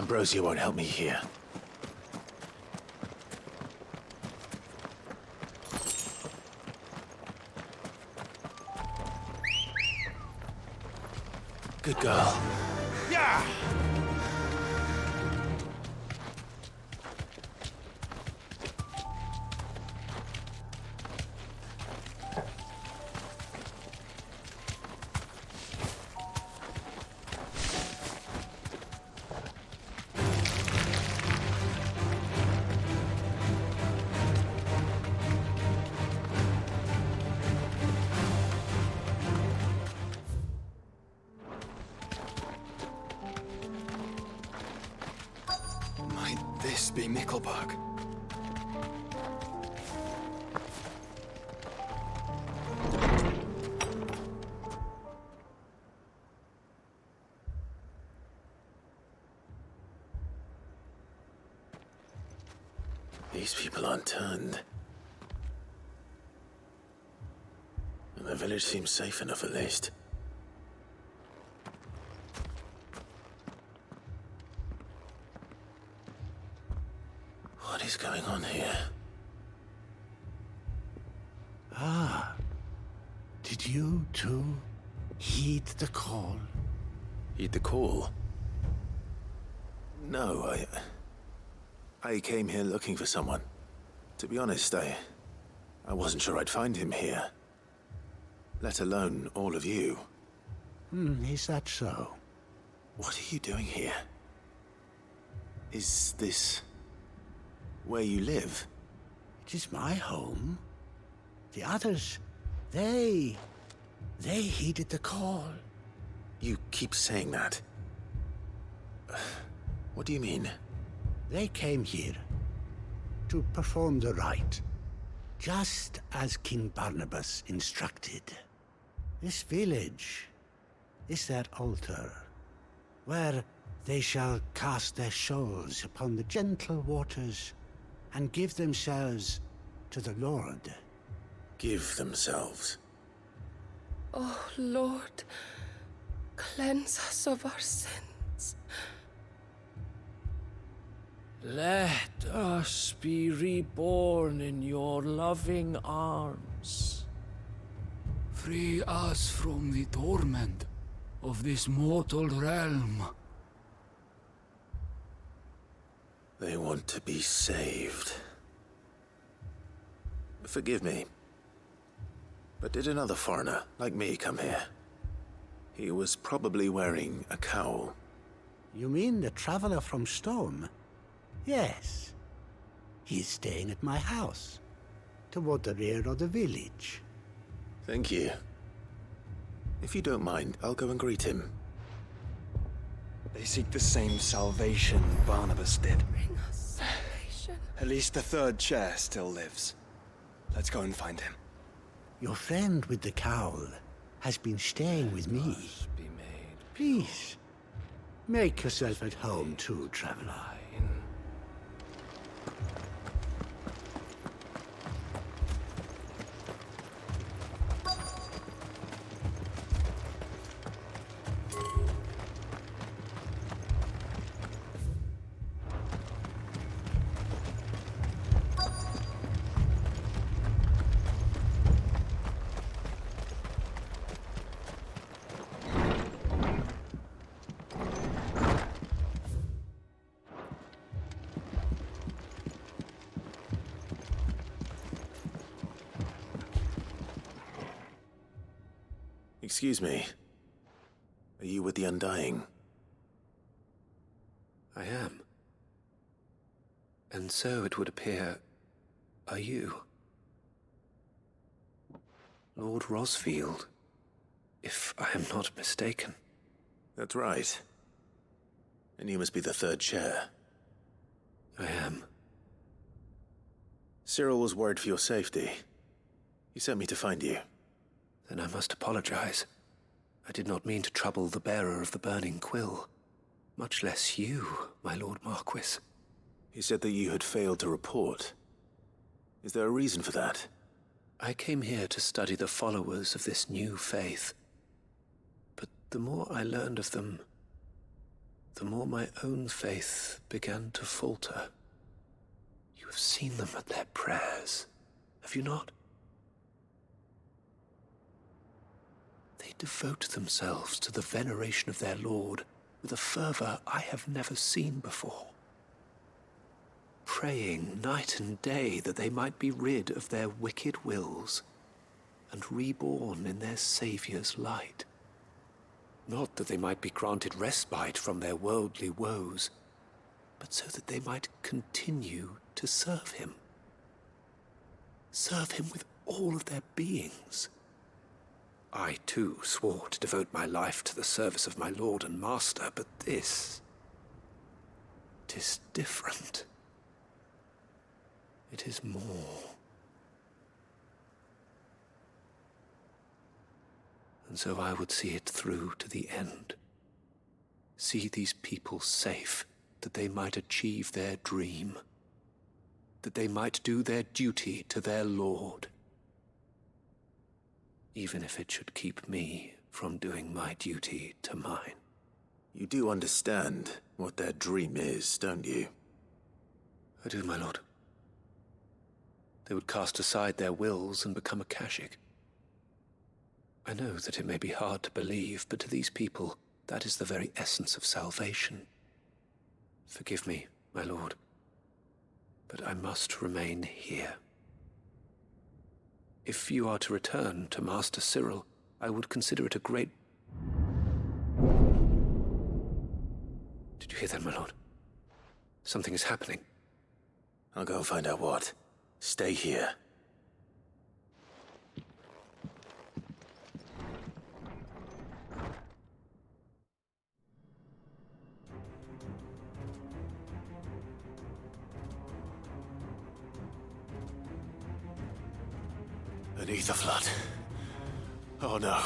Ambrosia won't help me here. Good girl. Yeah! This be Mickelberg. These people aren't turned. And the village seems safe enough at least. What is going on here? Ah, did you too heed the call? Heed the call? No, I came here looking for someone. To be honest, I wasn't sure I'd find him here. Let alone all of you. Is that so? What are you doing here? Is this where you live? It is my home. The others, they heeded the call. You keep saying that. What do you mean? They came here to perform the rite, just as King Barnabas instructed. This village is their altar, where they shall cast their souls upon the gentle waters and give themselves to the Lord. Give themselves? Oh, Lord, cleanse us of our sins. Let us be reborn in your loving arms. Free us from the torment of this mortal realm. They want to be saved. Forgive me, but did another foreigner like me come here? He was probably wearing a cowl. You mean the traveler from Stone? Yes. He's staying at my house, toward the rear of the village. Thank you. If you don't mind, I'll go and greet him. They seek the same salvation Barnabas did. Bring us salvation. At least the third chair still lives. Let's go and find him. Your friend with the cowl has been staying with me. Be made Please, make yourself at home too, traveler. blind. Excuse me. Are you with the Undying? I am. And so it would appear, are you? Lord Rosfield, if I am not mistaken. That's right. And you must be the third chair. I am. Cyril was worried for your safety. He sent me to find you. Then I must apologize. I did not mean to trouble the bearer of the burning quill. Much less you, my Lord Marquis. He said that you had failed to report. Is there a reason for that? I came here to study the followers of this new faith. But the more I learned of them, the more my own faith began to falter. You have seen them at their prayers, have you not? They devote themselves to the veneration of their Lord with a fervor I have never seen before, praying night and day that they might be rid of their wicked wills and reborn in their Saviour's light. Not that they might be granted respite from their worldly woes, but so that they might continue to serve him. Serve him with all of their beings. I, too, swore to devote my life to the service of my Lord and Master, but this... it is different. It is more. And so I would see it through to the end. See these people safe, that they might achieve their dream. That they might do their duty to their Lord. Even if it should keep me from doing my duty to mine. You do understand what their dream is, don't you? I do, my lord. They would cast aside their wills and become a Kashik. I know that it may be hard to believe, but to these people, that is the very essence of salvation. Forgive me, my lord, but I must remain here. If you are to return to Master Cyril, I would consider it a great... Did you hear that, my lord? Something is happening. I'll go and find out what. Stay here. Beneath the flood. Oh no.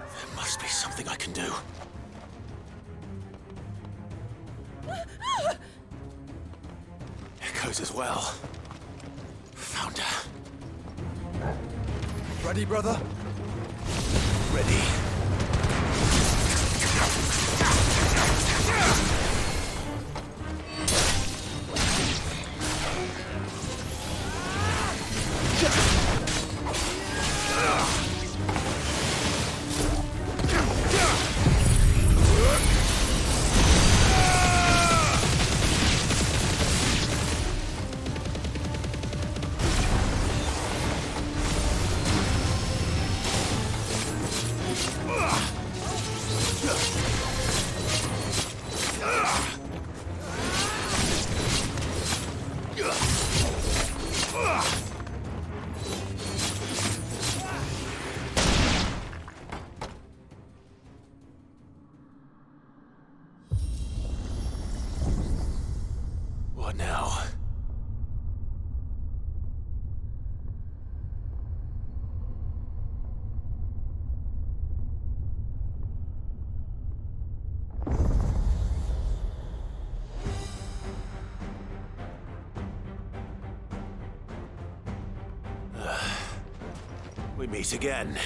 There must be something I can do. Echoes as well. Found her. Ready, brother? Ready. What now? We meet again.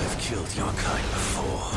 I've killed your kind before.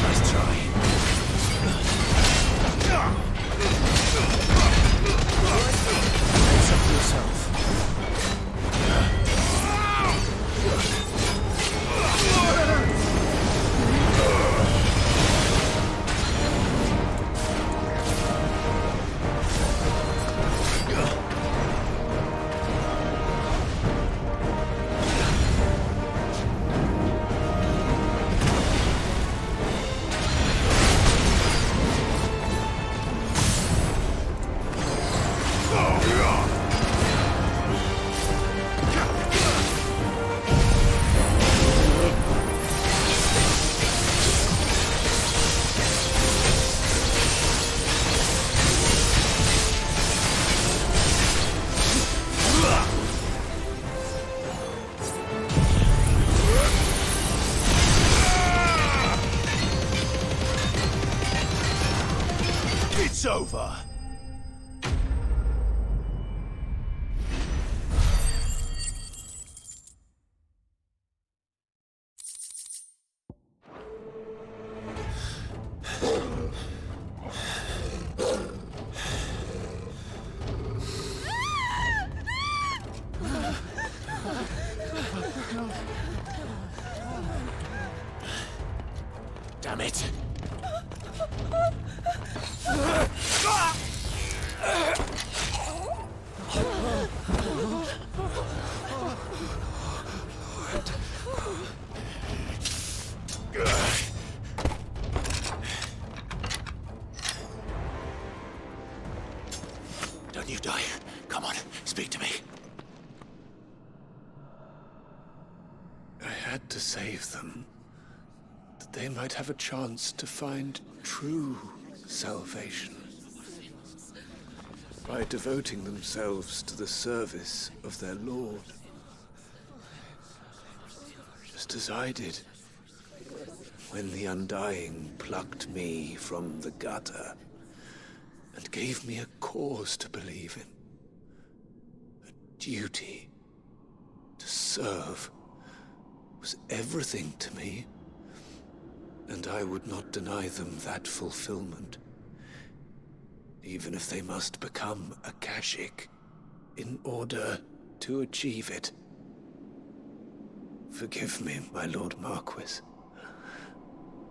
Nice try. It's up to yourself. It's over. Damn it. Don't you die. Come on, speak to me. I had to save them, that they might have a chance to find true salvation. By devoting themselves to the service of their Lord. Just as I did, when the Undying plucked me from the gutter and gave me a cause to believe in. A duty to serve was everything to me, and I would not deny them that fulfillment, even if they must become a Kashik in order to achieve it. Forgive me, my Lord Marquis.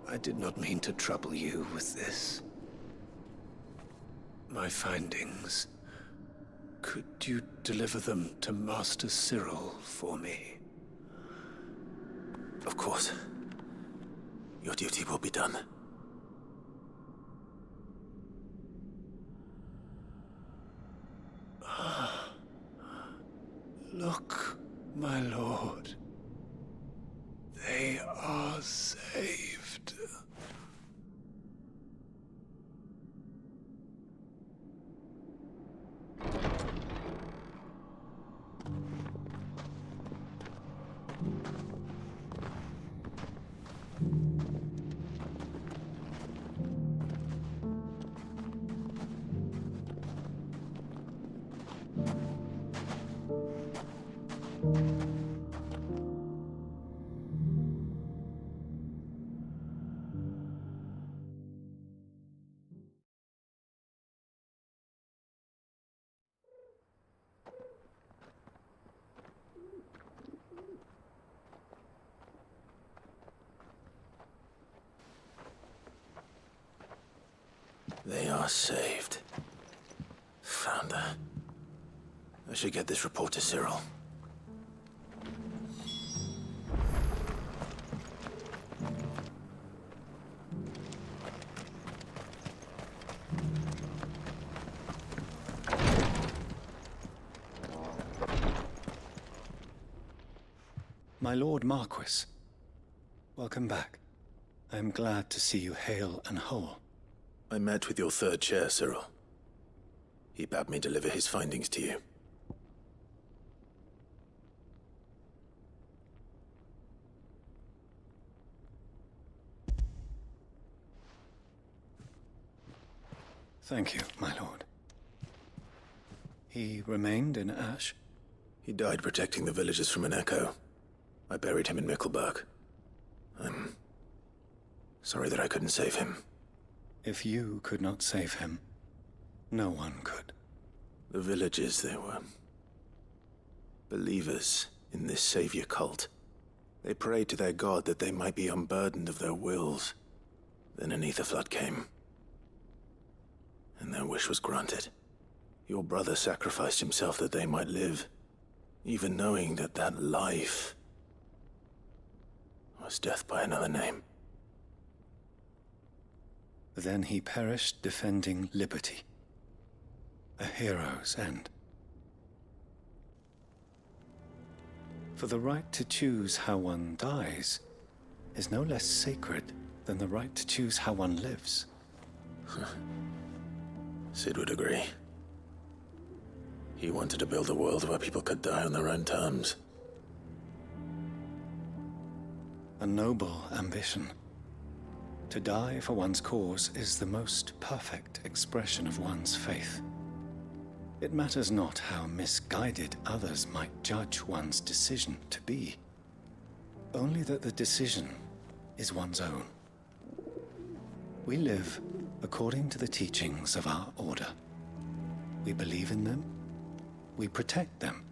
I did not mean to trouble you with this. My findings. Could you deliver them to Master Cyril for me? Of course. Your duty will be done. Look, my lord. They are saved. They are saved. Founder. I should get this report to Cyril. My Lord Marquis, welcome back. I am glad to see you hale and whole. I met with your third chair, Cyril. He bade me deliver his findings to you. Thank you, my lord. He remained in Ash? He died protecting the villagers from an echo. I buried him in Mickelberg. I'm sorry that I couldn't save him. If you could not save him, no one could. The villagers, they were believers in this savior cult. They prayed to their god that they might be unburdened of their wills. Then an ether flood came, and their wish was granted. Your brother sacrificed himself that they might live, even knowing that that life was death by another name. Then he perished defending liberty. A hero's end. For the right to choose how one dies is no less sacred than the right to choose how one lives. Sid would agree. He wanted to build a world where people could die on their own terms. A noble ambition. To die for one's cause is the most perfect expression of one's faith. It matters not how misguided others might judge one's decision to be, only that the decision is one's own. We live according to the teachings of our order. We believe in them, we protect them,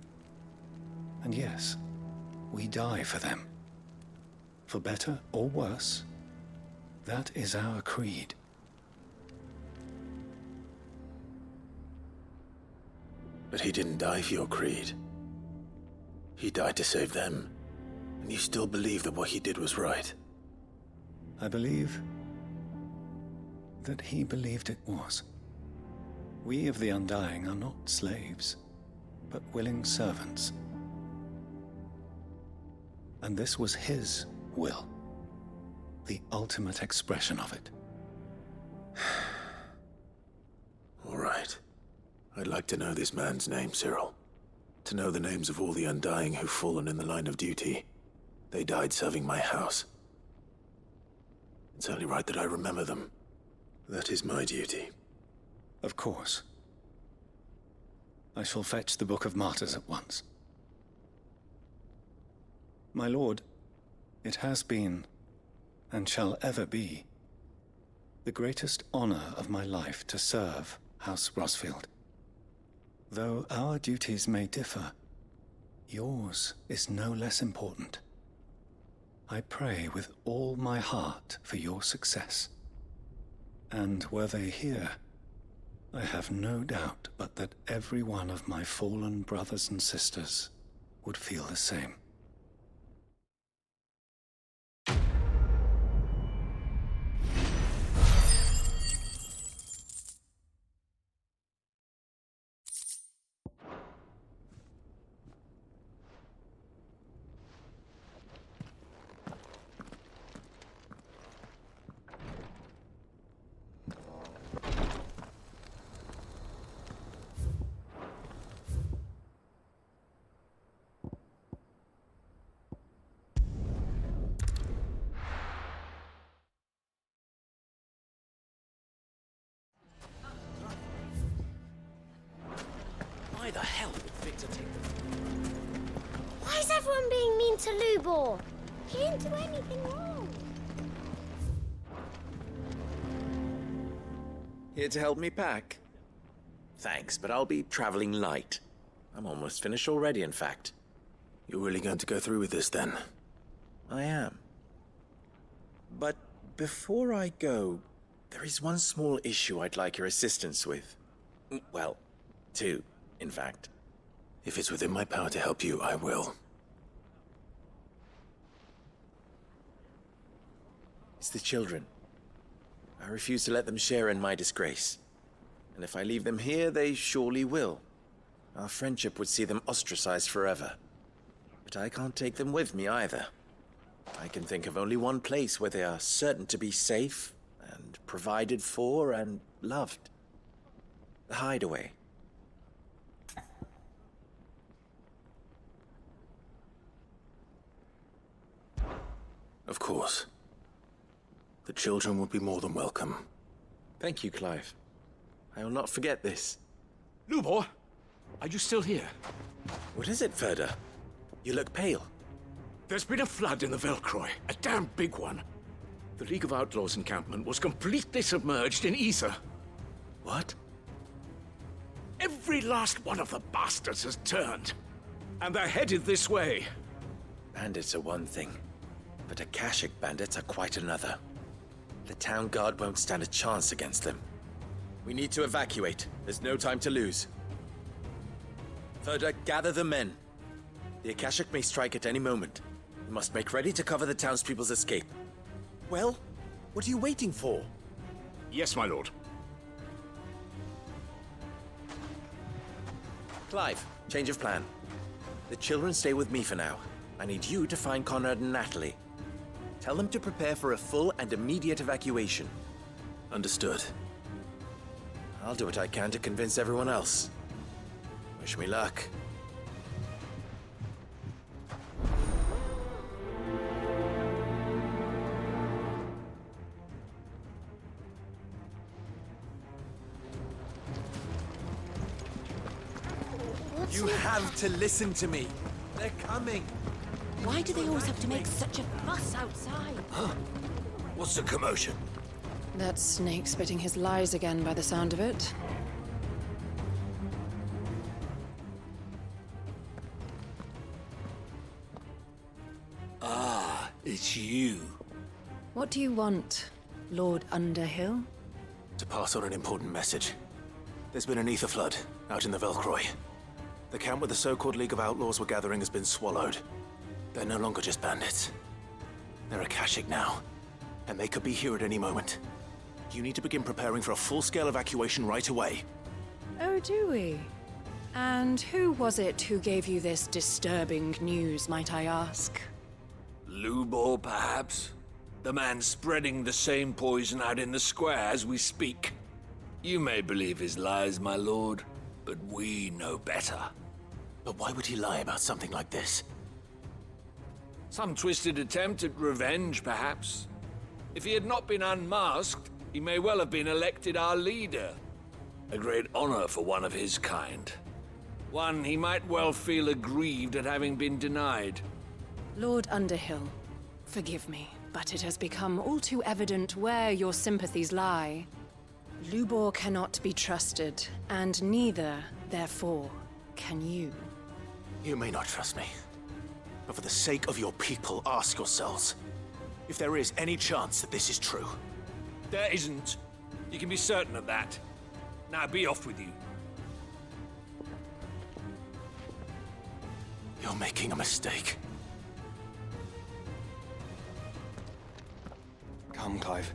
and yes, we die for them. For better or worse, that is our creed. But he didn't die for your creed. He died to save them, and you still believe that what he did was right. I believe that he believed it was. We of the Undying are not slaves, but willing servants. And this was his will, the ultimate expression of it. All right. I'd like to know this man's name, Cyril. To know the names of all the Undying who've fallen in the line of duty. They died serving my house. It's only right that I remember them. That is my duty. Of course. I shall fetch the Book of Martyrs at once. My lord, it has been, and shall ever be, the greatest honor of my life to serve House Rosfield. Though our duties may differ, yours is no less important. I pray with all my heart for your success. And were they here, I have no doubt but that every one of my fallen brothers and sisters would feel the same. Why the hell would Victor take them? Why is everyone being mean to Lubor? He didn't do anything wrong. Here to help me pack? Thanks, but I'll be traveling light. I'm almost finished already, in fact. You're really going to go through with this, then? I am. But before I go, there is one small issue I'd like your assistance with. Well, two, in fact. If it's within my power to help you, I will. It's the children. I refuse to let them share in my disgrace. And if I leave them here, they surely will. Our friendship would see them ostracized forever. But I can't take them with me either. I can think of only one place where they are certain to be safe and provided for and loved. The Hideaway. Of course. The children would be more than welcome. Thank you, Clive. I will not forget this. Lubor, are you still here? What is it, Ferda? You look pale. There's been a flood in the Velcroy, a damn big one. The League of Outlaws encampment was completely submerged in ether. What? Every last one of the bastards has turned, and they're headed this way. Bandits are one thing, but Akashic bandits are quite another. The town guard won't stand a chance against them. We need to evacuate. There's no time to lose. Ferda, gather the men. The Akashic may strike at any moment. We must make ready to cover the townspeople's escape. Well, what are you waiting for? Yes, my lord. Clive, change of plan. The children stay with me for now. I need you to find Conrad and Natalie. Tell them to prepare for a full and immediate evacuation. Understood. I'll do what I can to convince everyone else. Wish me luck. You have to listen to me. They're coming. Why do they always have to make such a fuss outside? What's the commotion? That snake spitting his lies again by the sound of it. Ah, it's you. What do you want, Lord Underhill? To pass on an important message. There's been an ether flood out in the Velcroy. The camp where the so-called League of Outlaws were gathering has been swallowed. They're no longer just bandits. They're Akashic now, and they could be here at any moment. You need to begin preparing for a full-scale evacuation right away. Oh, do we? And who was it who gave you this disturbing news, might I ask? Lubor, perhaps? The man spreading the same poison out in the square as we speak. You may believe his lies, my lord, but we know better. But why would he lie about something like this? Some twisted attempt at revenge, perhaps. If he had not been unmasked, he may well have been elected our leader. A great honor for one of his kind. One he might well feel aggrieved at having been denied. Lord Underhill, forgive me, but it has become all too evident where your sympathies lie. Lubor cannot be trusted, and neither, therefore, can you. You may not trust me, but for the sake of your people, ask yourselves if there is any chance that this is true. There isn't. You can be certain of that. Now be off with you. You're making a mistake. Come, Clive.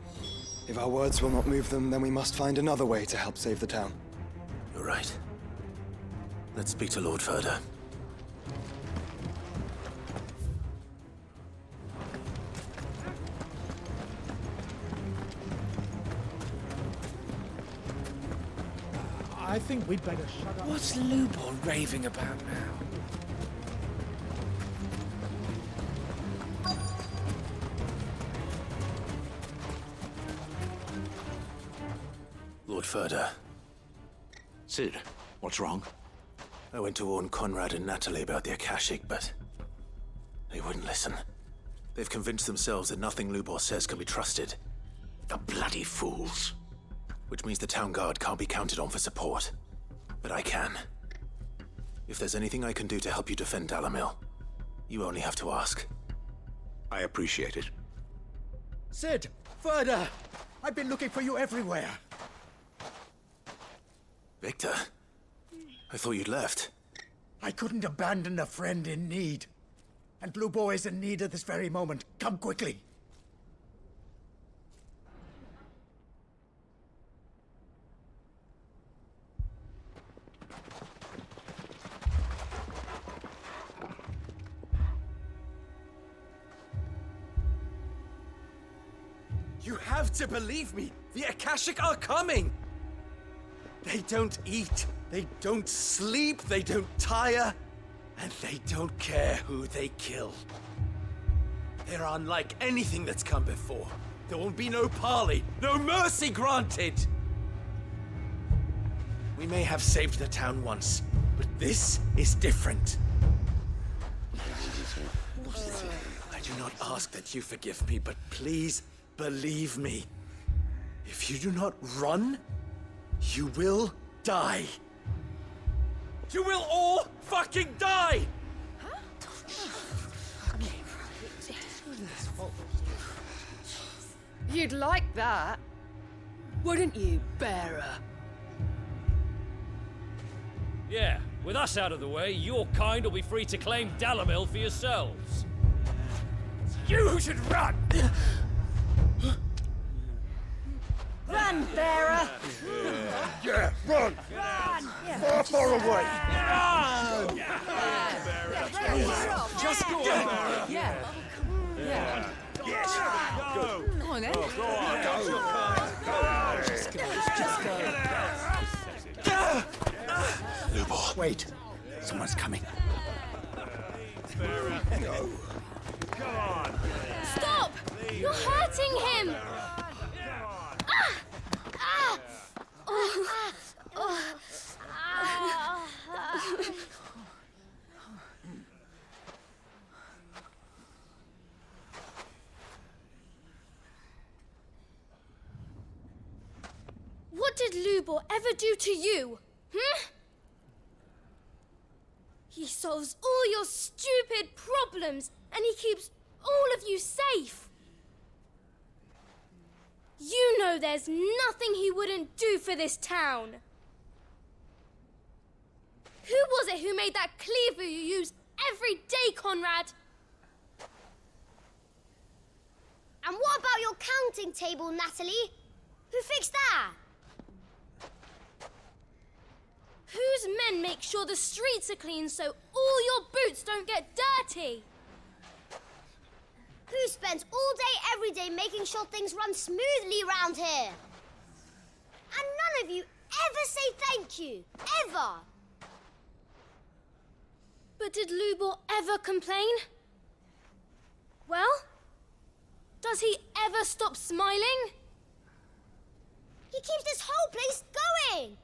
If our words will not move them, then we must find another way to help save the town. You're right. Let's speak to Lord Ferda. I think we'd better shut up. What's Lubor raving about now? Lord Ferda. Sid, what's wrong? I went to warn Conrad and Natalie about the Akashic, but they wouldn't listen. They've convinced themselves that nothing Lubor says can be trusted. The bloody fools. Which means the town guard can't be counted on for support. But I can. If there's anything I can do to help you defend Dalamil, you only have to ask. I appreciate it. Sid! Ferda! I've been looking for you everywhere. Victor? I thought you'd left. I couldn't abandon a friend in need. And Lubor is in need at this very moment. Come quickly. You have to believe me! The Akashic are coming! They don't eat, they don't sleep, they don't tire, and they don't care who they kill. They're unlike anything that's come before. There will be no parley, no mercy granted! We may have saved the town once, but this is different. I do not ask that you forgive me, but please believe me. If you do not run, you will die. You will all fucking die! You'd like that, wouldn't you, bearer? Yeah, with us out of the way, your kind will be free to claim Dalamil for yourselves. You should run! Run, bearer! Yeah, run! Run! Far, far away! Run! Just go! Yeah. Yeah. Yes! Go! Come on, then. Go on! Go! Just go. Lubor. Wait. Someone's coming. Go! Come on! Stop! You're hurting him! What did Lubor ever do to you? He solves all your stupid problems, and he keeps all of you safe. You know there's nothing he wouldn't do for this town. Who was it who made that cleaver you use every day, Conrad? And what about your counting table, Natalie? Who fixed that? Whose men make sure the streets are clean so all your boots don't get dirty? Who spends all day, every day making sure things run smoothly round here? And none of you ever say thank you. Ever. But did Lubor ever complain? Well, does he ever stop smiling? He keeps this whole place going.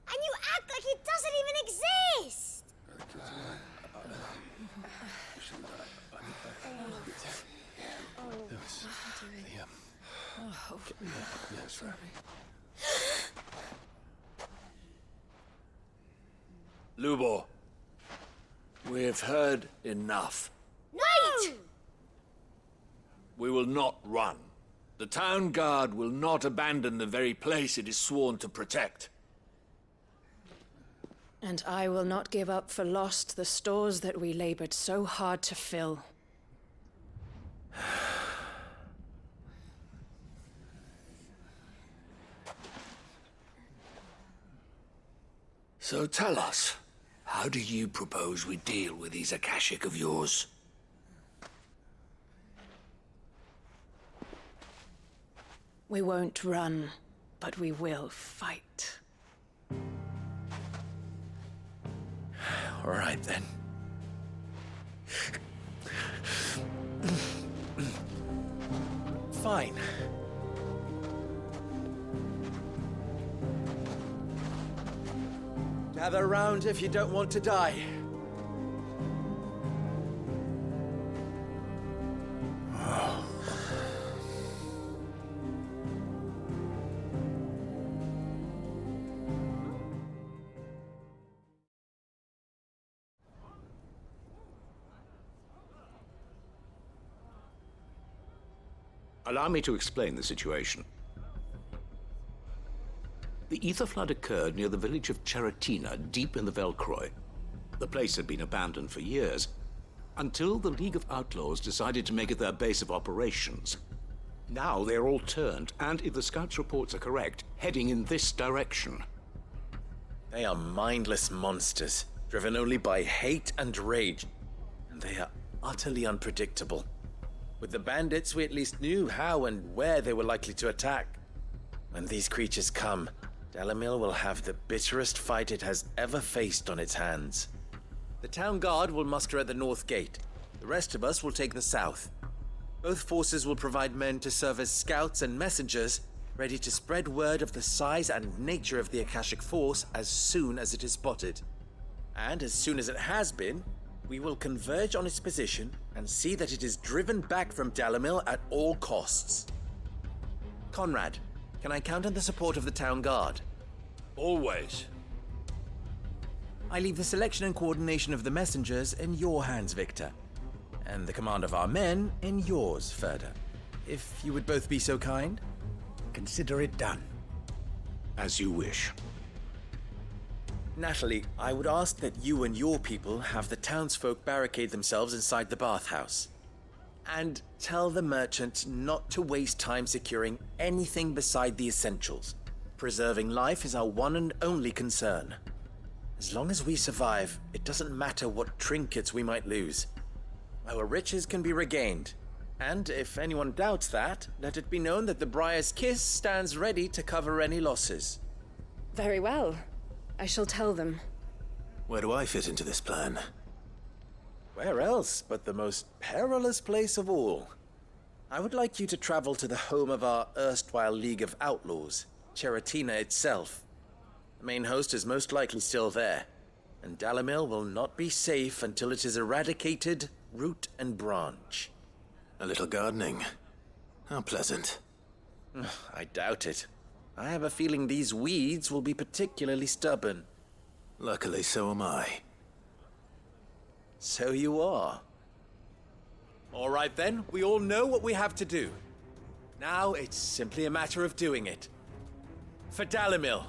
And you act like it doesn't even exist. Lubor, we've heard enough. Wait! We will not run. The town guard will not abandon the very place it is sworn to protect. And I will not give up for lost the stores that we labored so hard to fill. So tell us, how do you propose we deal with these Akashic of yours? We won't run, but we will fight. All right, then. Fine. Gather round if you don't want to die. Allow me to explain the situation. The ether flood occurred near the village of Cheratina, deep in the Velcroy. The place had been abandoned for years, until the League of Outlaws decided to make it their base of operations. Now they're all turned, and if the scouts' reports are correct, heading in this direction. They are mindless monsters, driven only by hate and rage. And they are utterly unpredictable. With the bandits, we at least knew how and where they were likely to attack. When these creatures come, Dalamil will have the bitterest fight it has ever faced on its hands. The town guard will muster at the north gate. The rest of us will take the south. Both forces will provide men to serve as scouts and messengers ready to spread word of the size and nature of the Akashic Force as soon as it is spotted. And as soon as it has been, we will converge on its position and see that it is driven back from Dalimil at all costs. Conrad, can I count on the support of the town guard? Always. I leave the selection and coordination of the messengers in your hands, Victor. And the command of our men in yours, Ferda. If you would both be so kind. Consider it done. As you wish. Natalie, I would ask that you and your people have the townsfolk barricade themselves inside the bathhouse. And tell the merchant not to waste time securing anything beside the essentials. Preserving life is our one and only concern. As long as we survive, it doesn't matter what trinkets we might lose. Our riches can be regained. And if anyone doubts that, let it be known that the Briar's Kiss stands ready to cover any losses. Very well. I shall tell them. Where do I fit into this plan? Where else but the most perilous place of all? I would like you to travel to the home of our erstwhile League of Outlaws, Cheratina itself. The main host is most likely still there, and Dalimil will not be safe until it is eradicated, root and branch. A little gardening. How pleasant. I doubt it. I have a feeling these weeds will be particularly stubborn. Luckily, so am I. So you are. All right then, we all know what we have to do. Now it's simply a matter of doing it. For Dalimil.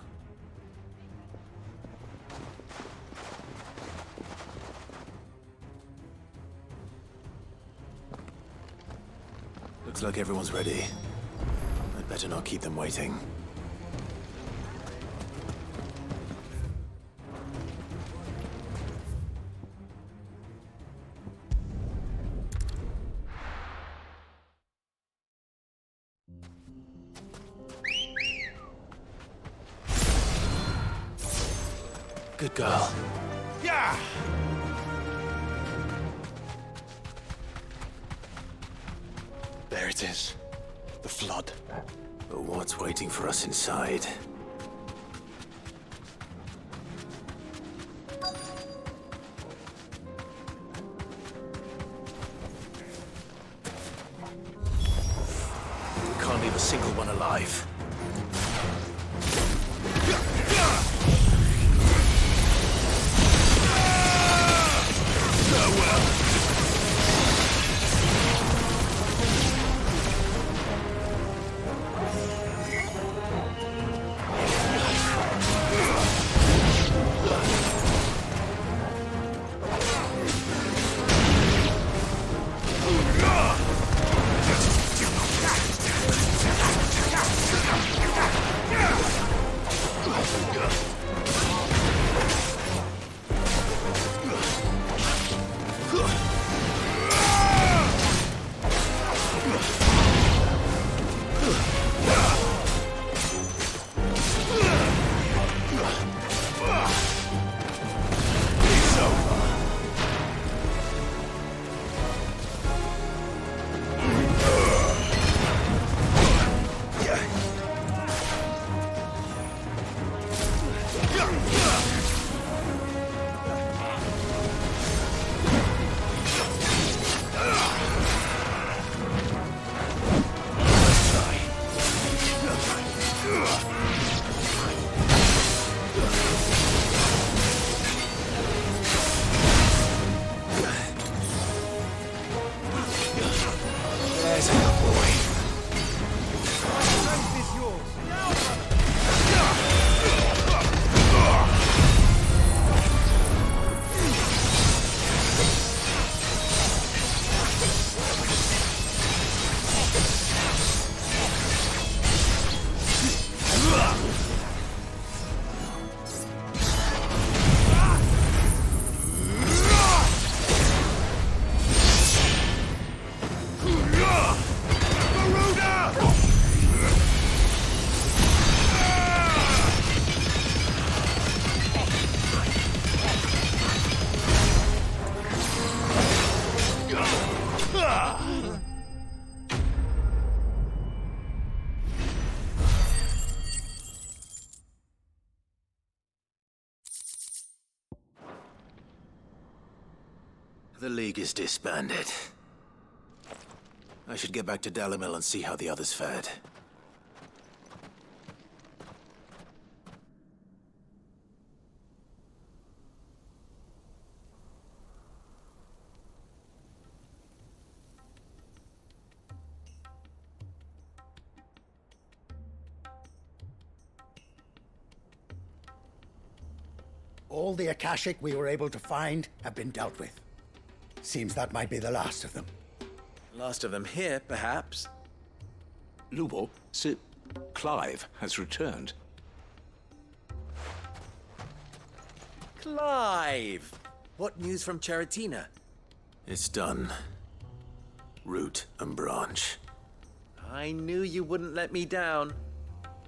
Looks like everyone's ready. I'd better not keep them waiting. Good girl. Yeah! There it is. The flood. But what's waiting for us inside? We can't leave a single one alive. The League is disbanded. I should get back to Dalimil and see how the others fared. All the Akashic we were able to find have been dealt with. Seems that might be the last of them. Last of them here, perhaps. Lubor, Sir Clive has returned. Clive! What news from Charatina? It's done. Root and branch. I knew you wouldn't let me down.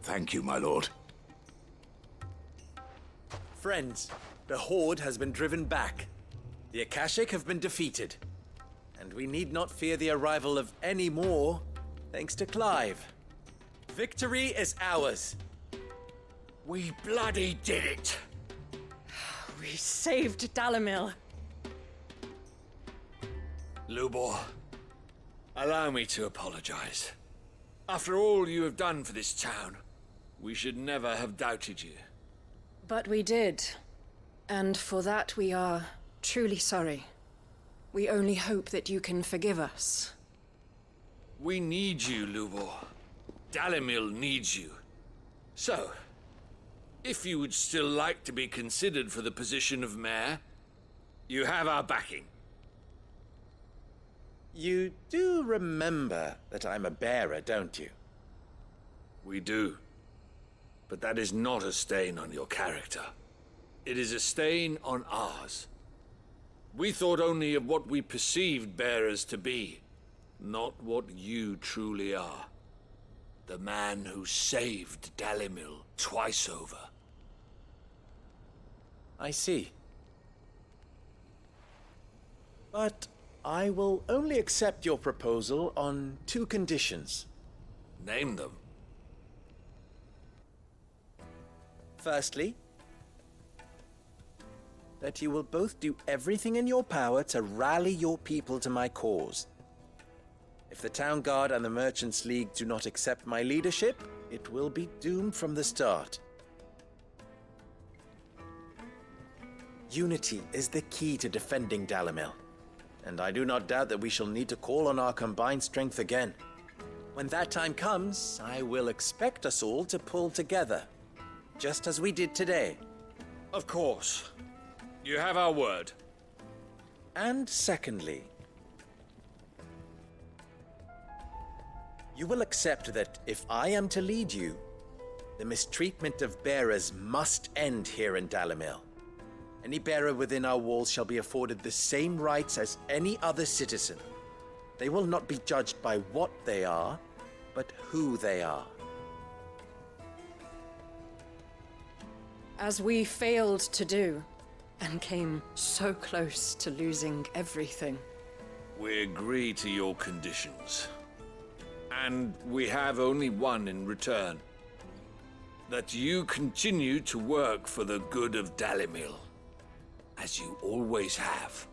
Thank you, my lord. Friends, the Horde has been driven back. The Akashic have been defeated. And we need not fear the arrival of any more, thanks to Clive. Victory is ours. We bloody did it! We saved Dalimil. Lubor, allow me to apologize. After all you have done for this town, we should never have doubted you. But we did. And for that we are truly sorry. We only hope that you can forgive us. We need you, Lubor. Dalimil needs you. So, if you would still like to be considered for the position of mayor, you have our backing. You do remember that I'm a bearer, don't you? We do. But that is not a stain on your character. It is a stain on ours. We thought only of what we perceived bearers to be, not what you truly are. The man who saved Dalimil twice over. I see. But I will only accept your proposal on 2 conditions. Name them. Firstly, that you will both do everything in your power to rally your people to my cause. If the Town Guard and the Merchants League do not accept my leadership, it will be doomed from the start. Unity is the key to defending Dalimil, and I do not doubt that we shall need to call on our combined strength again. When that time comes, I will expect us all to pull together, just as we did today. Of course. You have our word. And secondly, you will accept that if I am to lead you, the mistreatment of bearers must end here in Dalimil. Any bearer within our walls shall be afforded the same rights as any other citizen. They will not be judged by what they are, but who they are. As we failed to do, and came so close to losing everything. We agree to your conditions. And we have only one in return. That you continue to work for the good of Dalimil, as you always have.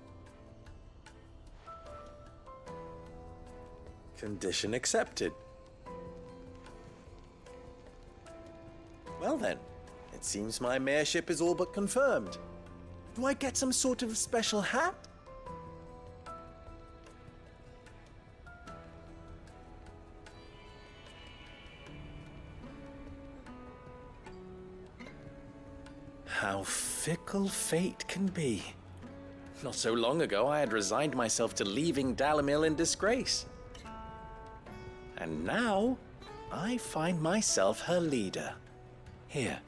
Condition accepted. Well then, it seems my mayorship is all but confirmed. Do I get some sort of special hat? How fickle fate can be. Not so long ago, I had resigned myself to leaving Dalimil in disgrace. And now, I find myself her leader. Here.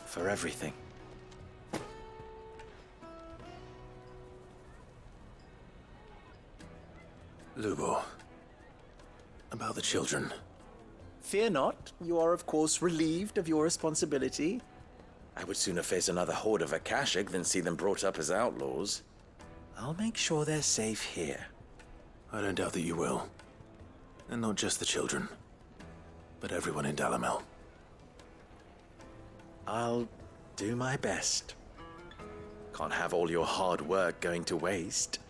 For everything. Lubor. About the children. Fear not. You are, of course, relieved of your responsibility. I would sooner face another horde of Akashic than see them brought up as outlaws. I'll make sure they're safe here. I don't doubt that you will. And not just the children, but everyone in Dalimil. I'll do my best. Can't have all your hard work going to waste.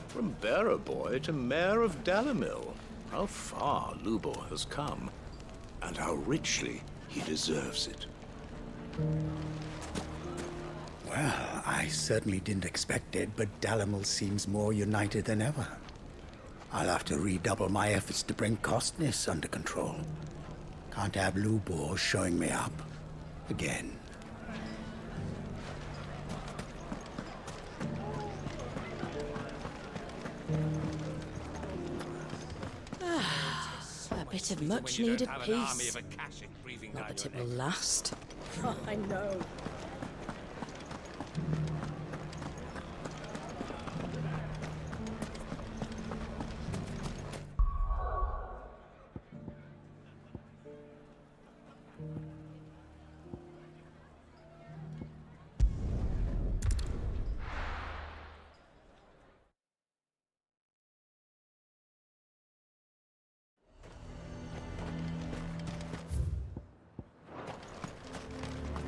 From bearer boy to mayor of Dalamil, how far Lubor has come, and how richly he deserves it. Well, I certainly didn't expect it, but Dalamil seems more united than ever. I'll have to redouble my efforts to bring Costness under control. Can't have Lubor showing me up again. A bit of much-needed peace. Not that it will last. Oh, I know.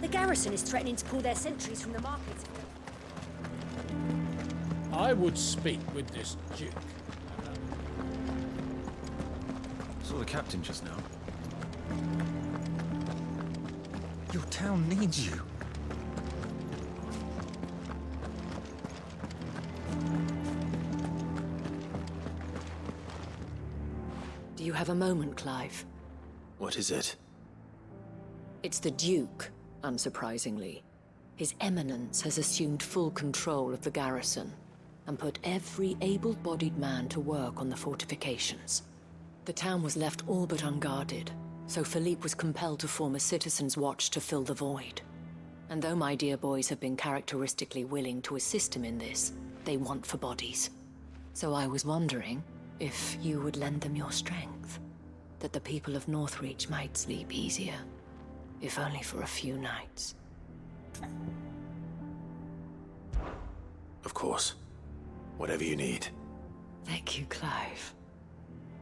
The garrison is threatening to pull their sentries from the market. I would speak with this duke. Saw the captain just now. Your town needs you. Do you have a moment, Clive? What is it? It's the Duke, unsurprisingly. His Eminence has assumed full control of the garrison and put every able-bodied man to work on the fortifications. The town was left all but unguarded, so Philippe was compelled to form a citizens' watch to fill the void. And though my dear boys have been characteristically willing to assist him in this, they want for bodies. So I was wondering if you would lend them your strength, that the people of Northreach might sleep easier, if only for a few nights. Of course. Whatever you need. Thank you, Clive.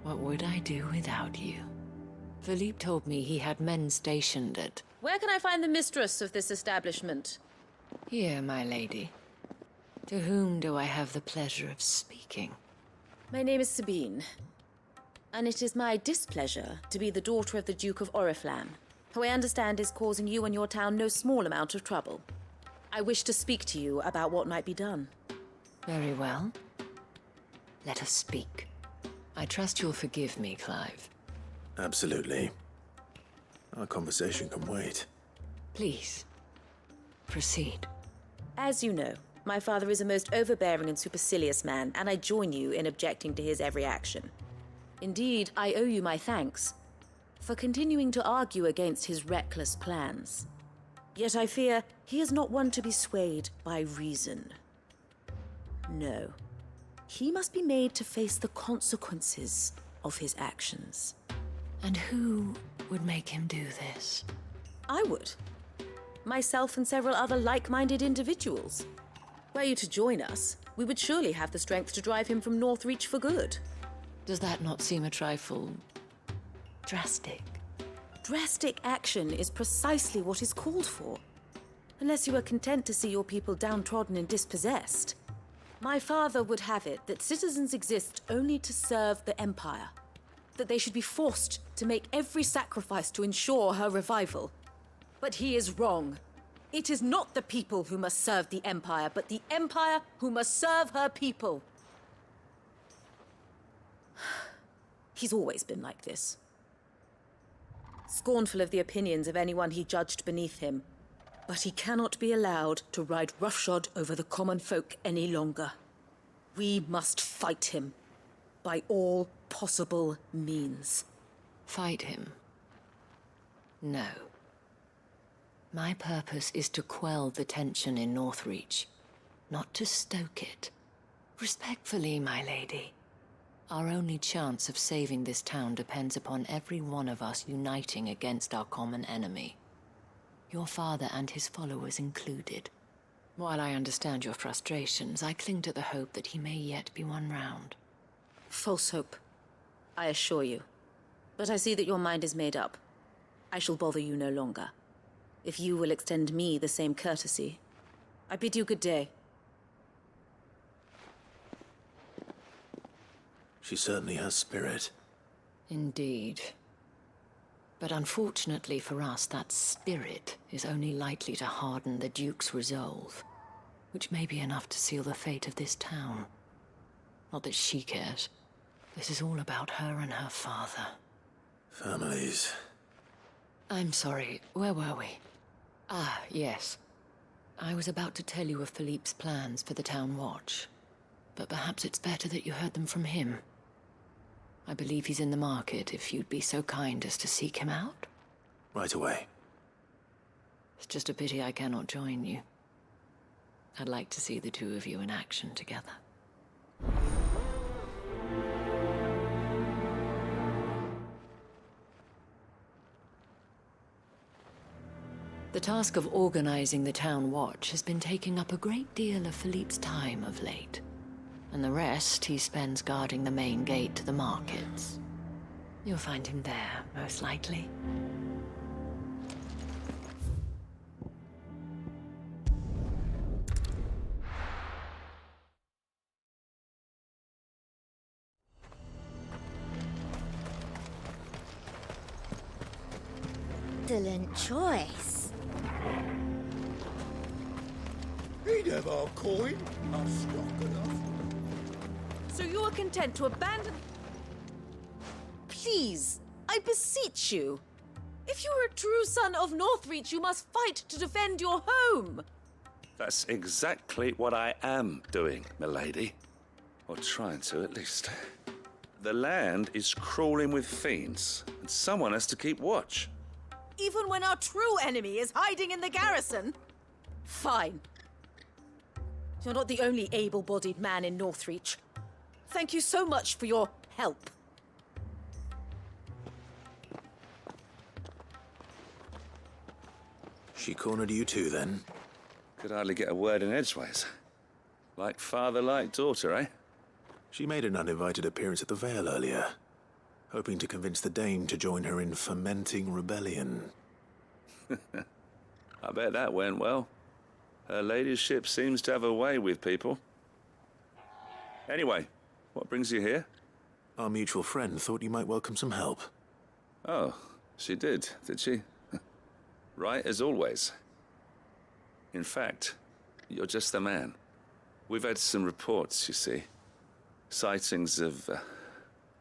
What would I do without you? Philippe told me he had men stationed at... Where can I find the mistress of this establishment? Here, my lady. To whom do I have the pleasure of speaking? My name is Sabine, and it is my displeasure to be the daughter of the Duke of Oriflamme, who I understand is causing you and your town no small amount of trouble. I wish to speak to you about what might be done. Very well. Let us speak. I trust you'll forgive me, Clive. Absolutely. Our conversation can wait. Please, proceed. As you know, my father is a most overbearing and supercilious man, and I join you in objecting to his every action. Indeed, I owe you my thanks for continuing to argue against his reckless plans. Yet I fear he is not one to be swayed by reason. No. He must be made to face the consequences of his actions. And who would make him do this? I would. Myself and several other like-minded individuals. Were you to join us, we would surely have the strength to drive him from Northreach for good. Does that not seem a trifle... drastic? Drastic action is precisely what is called for. Unless you are content to see your people downtrodden and dispossessed. My father would have it that citizens exist only to serve the Empire. That they should be forced to make every sacrifice to ensure her revival. But he is wrong. It is not the people who must serve the Empire, but the Empire who must serve her people. He's always been like this. Scornful of the opinions of anyone he judged beneath him. But he cannot be allowed to ride roughshod over the common folk any longer. We must fight him. by all possible means. Fight him? No. My purpose is to quell the tension in Northreach, not to stoke it. Respectfully, my lady. Our only chance of saving this town depends upon every one of us uniting against our common enemy. Your father and his followers included. While I understand your frustrations, I cling to the hope that he may yet be won round. False hope, I assure you. But I see that your mind is made up. I shall bother you no longer. If you will extend me the same courtesy, I bid you good day. She certainly has spirit. Indeed. But unfortunately for us, that spirit is only likely to harden the Duke's resolve, which may be enough to seal the fate of this town. Not that she cares. This is all about her and her father. Families. I'm sorry, where were we? Ah, yes. I was about to tell you of Philippe's plans for the town watch, but perhaps it's better that you heard them from him. I believe he's in the market, if you'd be so kind as to seek him out. Right away. It's just a pity I cannot join you. I'd like to see the two of you in action together. The task of organizing the town watch has been taking up a great deal of Philippe's time of late. And the rest he spends guarding the main gate to the markets. You'll find him there, most likely. Excellent choice. He'd have our coin. I'll stock enough. So you are content to abandon... Please, I beseech you. If you are a true son of Northreach, you must fight to defend your home. That's exactly what I am doing, milady. Or trying to, at least. The land is crawling with fiends, and someone has to keep watch. Even when our true enemy is hiding in the garrison? Fine. You're not the only able-bodied man in Northreach. Thank you so much for your help. She cornered you too, then? Could hardly get a word in edgeways. Like father, like daughter, eh? She made an uninvited appearance at the Vale earlier, hoping to convince the Dame to join her in fomenting rebellion. I bet that went well. Her ladyship seems to have a way with people. Anyway, what brings you here? Our mutual friend thought you might welcome some help. Oh, she did she? Right as always. In fact, you're just the man. We've had some reports, you see. Sightings of,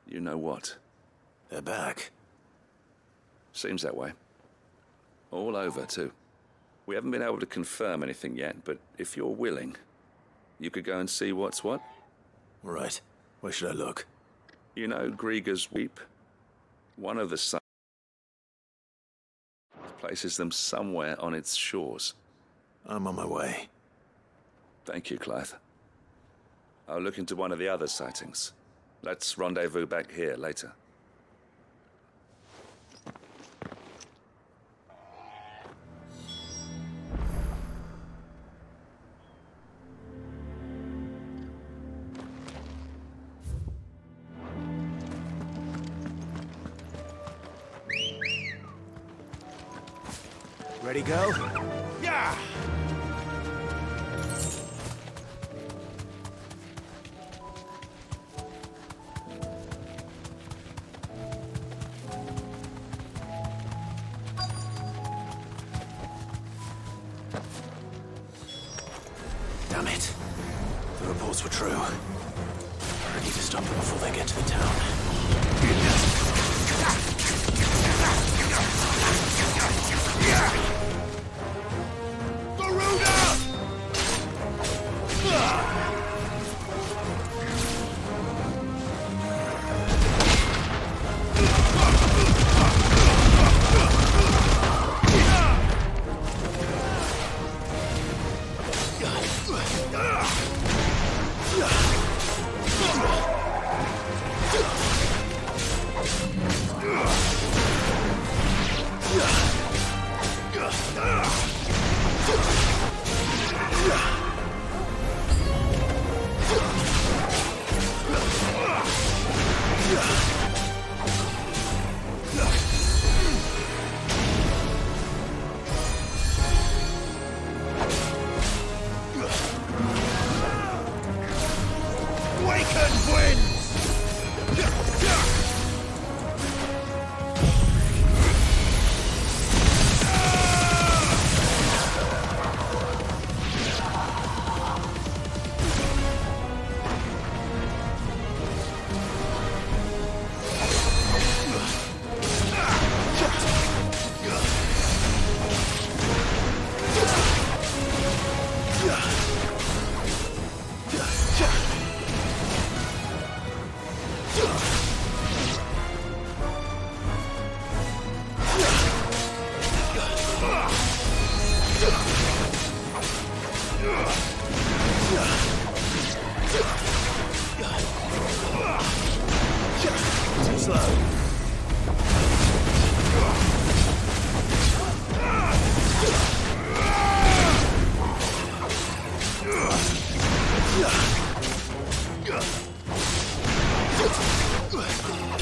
you know what. They're back. Seems that way. All over, too. We haven't been able to confirm anything yet, but if you're willing, you could go and see what's what. Right. Where should I look? You know Grieger's Weep? One of the signs places them somewhere on its shores. I'm on my way. Thank you, Clive. I'll look into one of the other sightings. Let's rendezvous back here later. Ready, go? Yeah! Damn it. The reports were true. I need to stop them before they get to the town.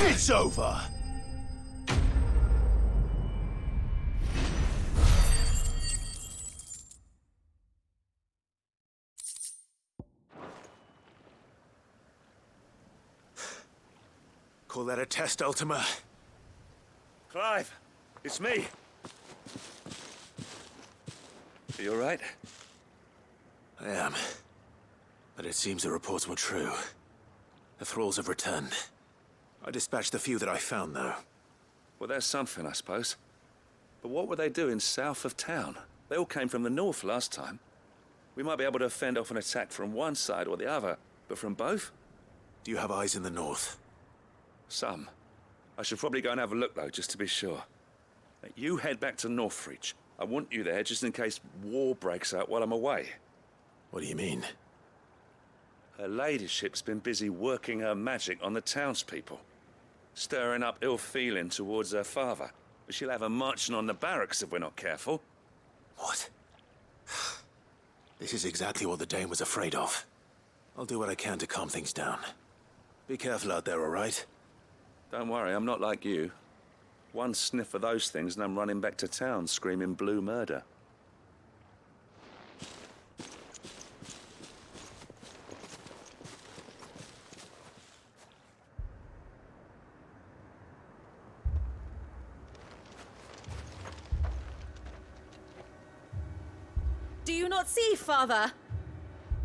It's over! Call that a test, Ultima? Clive, it's me. Are you all right? I am. But it seems the reports were true. The thralls have returned. I dispatched the few that I found, though. Well, there's something, I suppose. But what were they doing south of town? They all came from the north last time. We might be able to fend off an attack from one side or the other, but from both? Do you have eyes in the north? Some. I should probably go and have a look, though, just to be sure. You head back to Northreach. I want you there just in case war breaks out while I'm away. What do you mean? Her ladyship's been busy working her magic on the townspeople, stirring up ill feeling towards her father. But she'll have her marching on the barracks if we're not careful. What? This is exactly what the Dane was afraid of. I'll do what I can to calm things down. Be careful out there, all right? Don't worry, I'm not like you. One sniff of those things and I'm running back to town screaming blue murder. Do you not see, Father?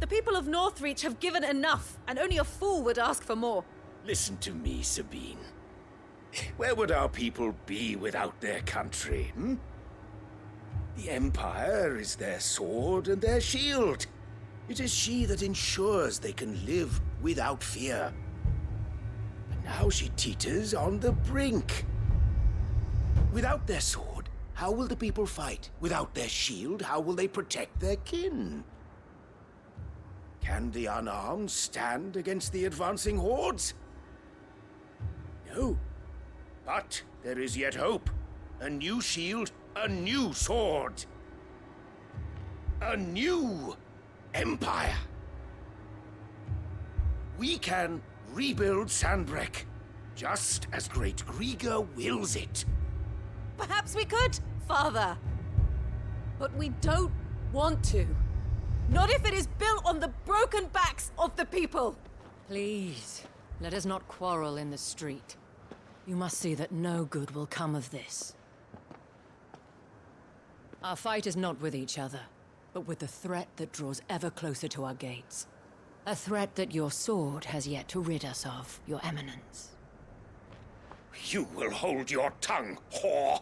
The people of Northreach have given enough, and only a fool would ask for more. Listen to me, Sabine. Where would our people be without their country, hmm? The Empire is their sword and their shield. It is she that ensures they can live without fear. But now she teeters on the brink. Without their sword, how will the people fight? Without their shield, how will they protect their kin? Can the unarmed stand against the advancing hordes? No. But there is yet hope. A new shield, a new sword. A new empire. We can rebuild Sandbreck, just as Great Griga wills it. Perhaps we could, Father. But we don't want to. Not if it is built on the broken backs of the people. Please, let us not quarrel in the street. You must see that no good will come of this. Our fight is not with each other, but with the threat that draws ever closer to our gates. A threat that your sword has yet to rid us of, Your Eminence. You will hold your tongue, whore!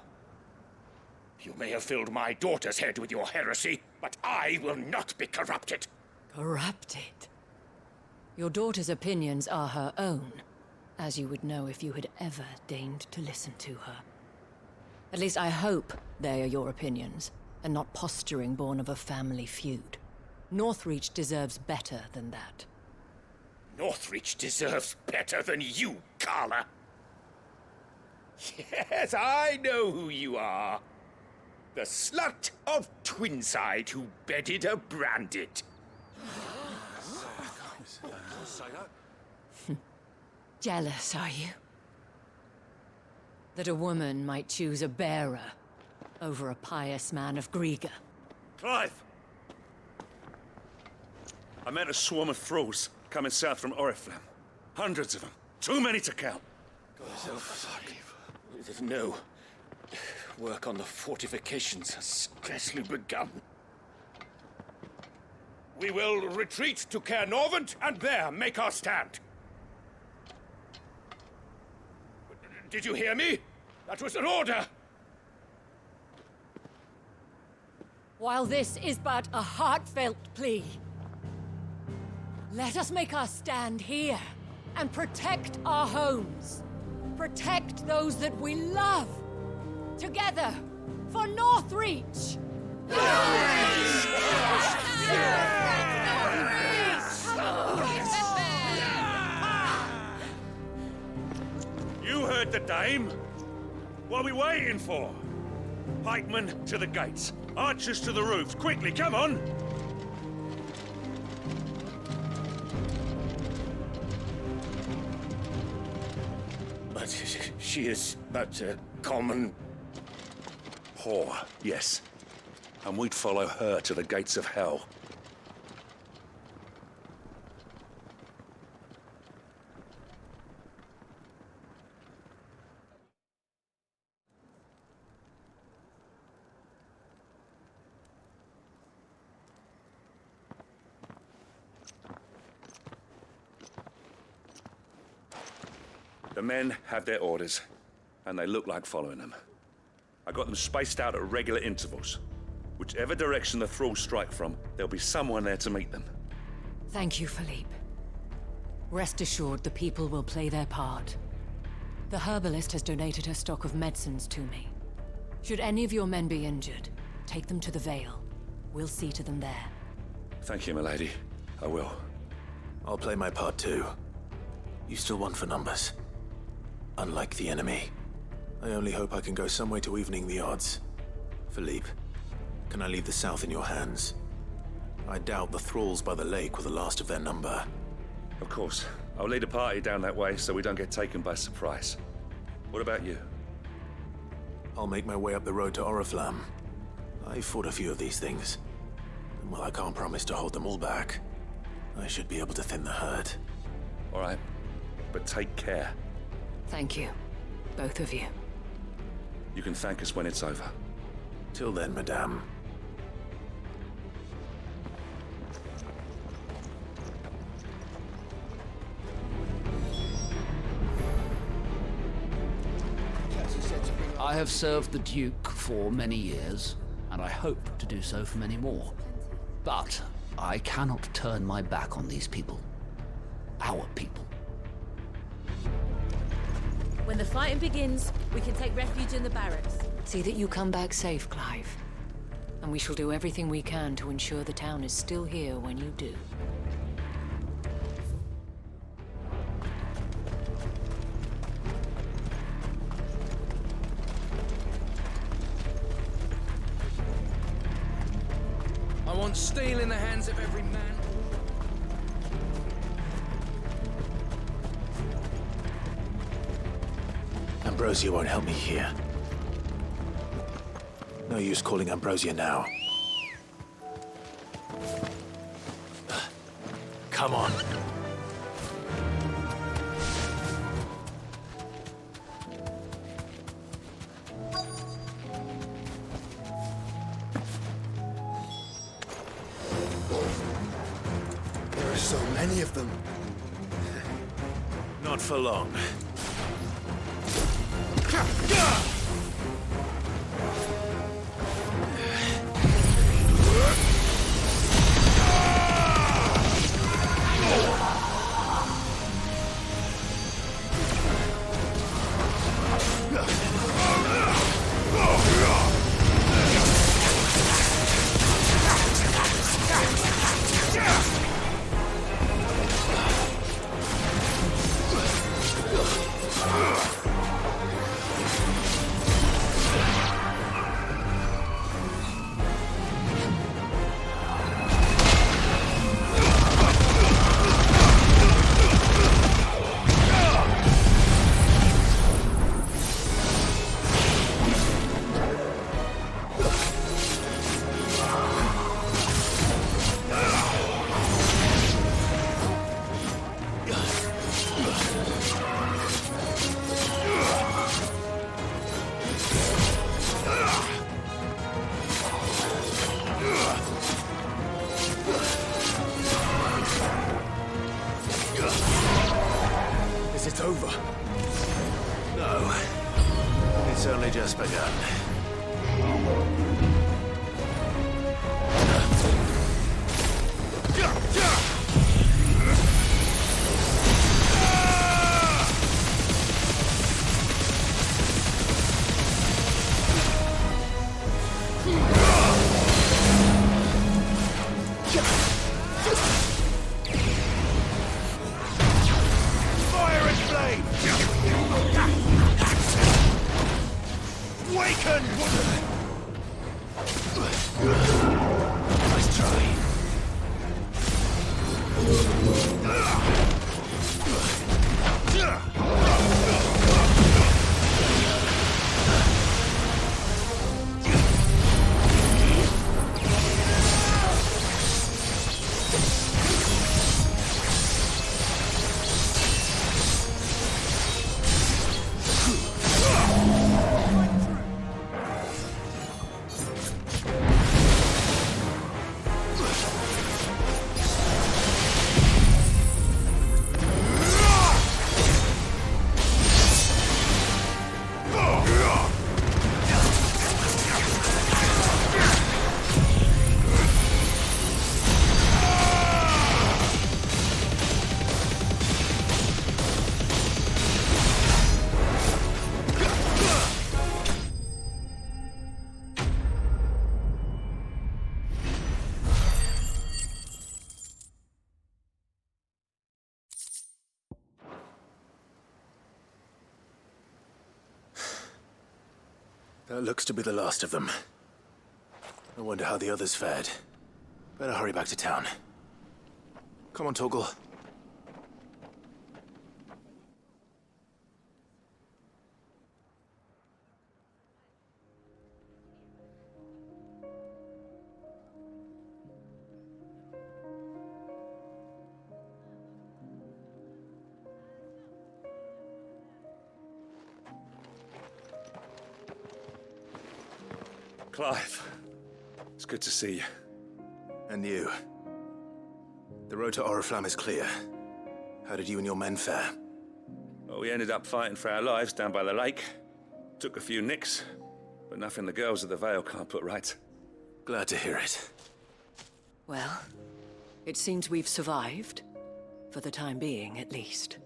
You may have filled my daughter's head with your heresy, but I will not be corrupted. Corrupted? Your daughter's opinions are her own, as you would know if you had ever deigned to listen to her. At least I hope they are your opinions, and not posturing born of a family feud. Northreach deserves better than that. Northreach deserves better than you, Carla. Yes, I know who you are. The slut of Twinside who bedded a branded. Jealous, are you? That a woman might choose a bearer over a pious man of Griga. Clive! I met a swarm of thralls coming south from Oriflamme. Hundreds of them. Too many to count. No. Work on the fortifications has scarcely begun. We will retreat to Caer Norvent and there make our stand. Did you hear me? That was an order! While this is but a heartfelt plea, let us make our stand here and protect our homes. Protect those that we love. Together, for Northreach! You heard the dame. What are we waiting for? Pikemen to the gates. Archers to the roofs. Quickly, come on! But she is but a common... whore, yes. And we'd follow her to the gates of hell. The men have their orders, and they look like following them. I got them spaced out at regular intervals. Whichever direction the thralls strike from, there'll be someone there to meet them. Thank you, Philippe. Rest assured the people will play their part. The herbalist has donated her stock of medicines to me. Should any of your men be injured, take them to the Vale. We'll see to them there. Thank you, milady. I will. I'll play my part too. You still want for numbers. Unlike the enemy, I only hope I can go some way to evening the odds. Philippe, can I leave the south in your hands? I doubt the thralls by the lake were the last of their number. Of course. I'll lead a party down that way so we don't get taken by surprise. What about you? I'll make my way up the road to Oriflamme. I fought a few of these things. And while I can't promise to hold them all back, I should be able to thin the herd. All right. But take care. Thank you. Both of you. You can thank us when it's over. Till then, madame. I have served the Duke for many years, and I hope to do so for many more. But I cannot turn my back on these people. Our people. When the fighting begins, we can take refuge in the barracks. See that you come back safe, Clive. And we shall do everything we can to ensure the town is still here when you do. I want steel in the hands of every man. Ambrosia won't help me here. No use calling Ambrosia now. Come on. There are so many of them. Not for long. over. No. It's only just begun. Fire and flame! Awaken! Nice try. That looks to be the last of them. I wonder how the others fared. Better hurry back to town. Come on, Torgal. Clive, it's good to see you. And you. The road to Oriflamme is clear. How did you and your men fare? Well, we ended up fighting for our lives down by the lake. Took a few nicks, but nothing the girls of the Vale can't put right. Glad to hear it. Well, it seems we've survived. For the time being, at least.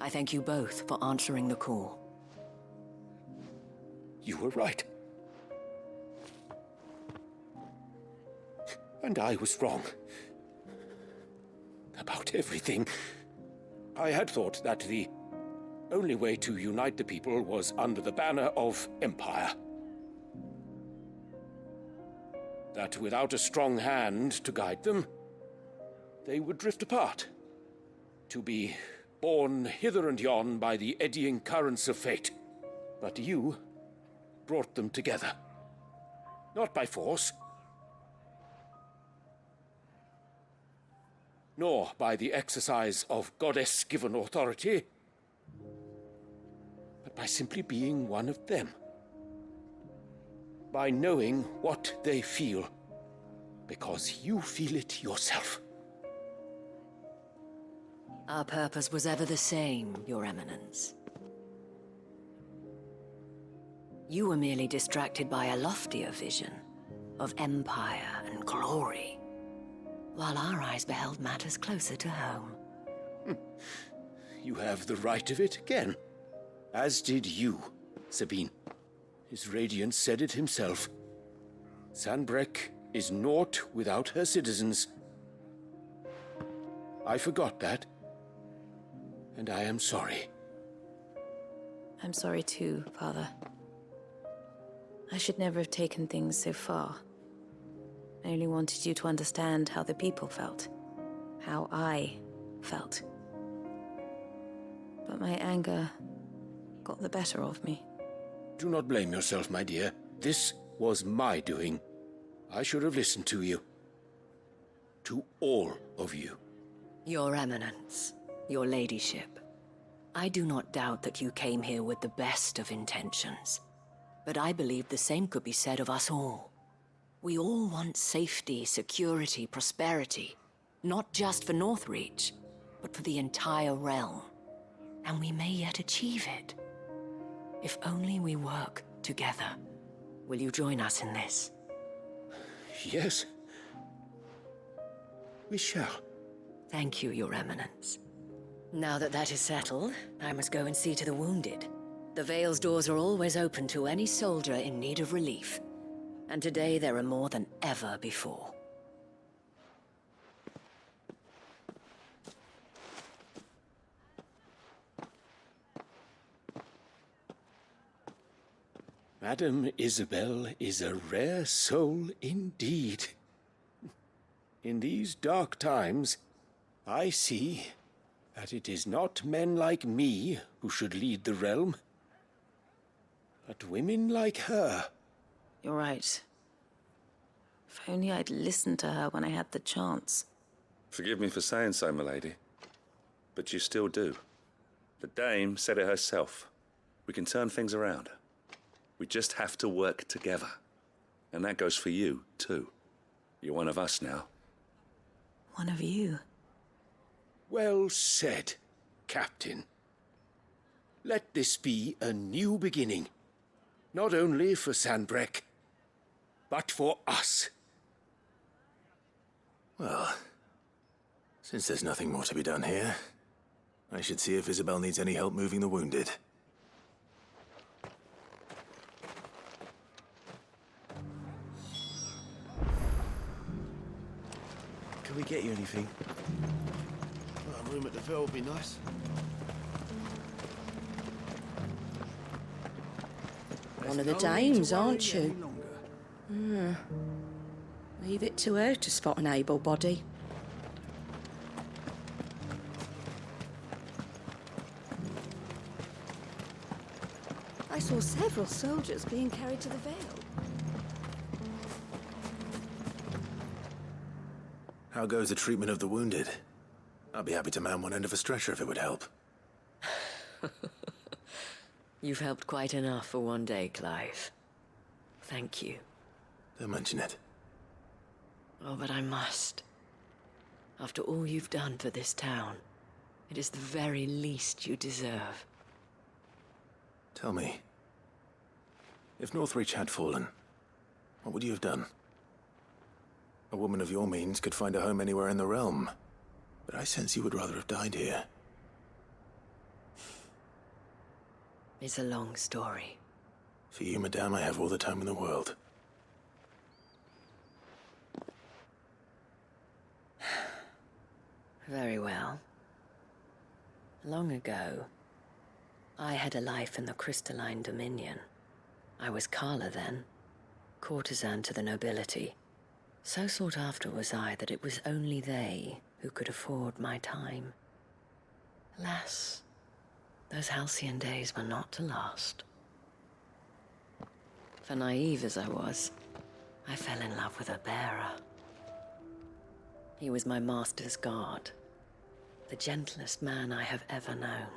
I thank you both for answering the call. You were right. And I was wrong. About everything. I had thought that the only way to unite the people was under the banner of Empire. That without a strong hand to guide them, they would drift apart. To be borne hither and yon by the eddying currents of fate. But you brought them together. Not by force, nor by the exercise of goddess-given authority, but by simply being one of them. By knowing what they feel, because you feel it yourself. Our purpose was ever the same, Your Eminence. You were merely distracted by a loftier vision of empire and glory, while our eyes beheld matters closer to home. You have the right of it again. As did you, Sabine. His Radiance said it himself. Sanbreque is naught without her citizens. I forgot that. And I am sorry. I'm sorry too, Father. I should never have taken things so far. I only wanted you to understand how the people felt. How I felt. But my anger got the better of me. Do not blame yourself, my dear. This was my doing. I should have listened to you. To all of you. Your Eminence, your Ladyship, I do not doubt that you came here with the best of intentions. But I believe the same could be said of us all. We all want safety, security, prosperity. Not just for Northreach, but for the entire realm. and we may yet achieve it. If only we work together. Will you join us in this? Yes. We shall. Thank you, Your Eminence. Now that that is settled, I must go and see to the wounded. The Vale's doors are always open to any soldier in need of relief. And today there are more than ever before. Madame Isabel is a rare soul indeed. In these dark times, I see that it is not men like me who should lead the realm, but women like her. You're right. If only I'd listened to her when I had the chance. Forgive me for saying so, milady, but you still do. The dame said it herself. We can turn things around. We just have to work together. And that goes for you, too. You're one of us now. One of you? Well said, Captain. Let this be a new beginning. Not only for Sanbreque, but for us. Well, since there's nothing more to be done here, I should see if Isabel needs any help moving the wounded. Can we get you anything? Well, a room at the Ville would be nice. One of the dames, aren't you? Leave it to her to spot an able body. I saw several soldiers being carried to the Vale. How goes the treatment of the wounded? I'd be happy to man one end of a stretcher if it would help. You've helped quite enough for one day, Clive. Thank you. Don't mention it. Oh, but I must. After all you've done for this town, it is the very least you deserve. Tell me, if Northreach had fallen, what would you have done? A woman of your means could find a home anywhere in the realm, but I sense you would rather have died here. It's a long story. For you, madame, I have all the time in the world. Very well. Long ago, I had a life in the Crystalline Dominion. I was Carla then, courtesan to the nobility. So sought after was I that it was only they who could afford my time. Alas, those halcyon days were not to last. For naive as I was, I fell in love with a bearer. He was my master's guard, the gentlest man I have ever known.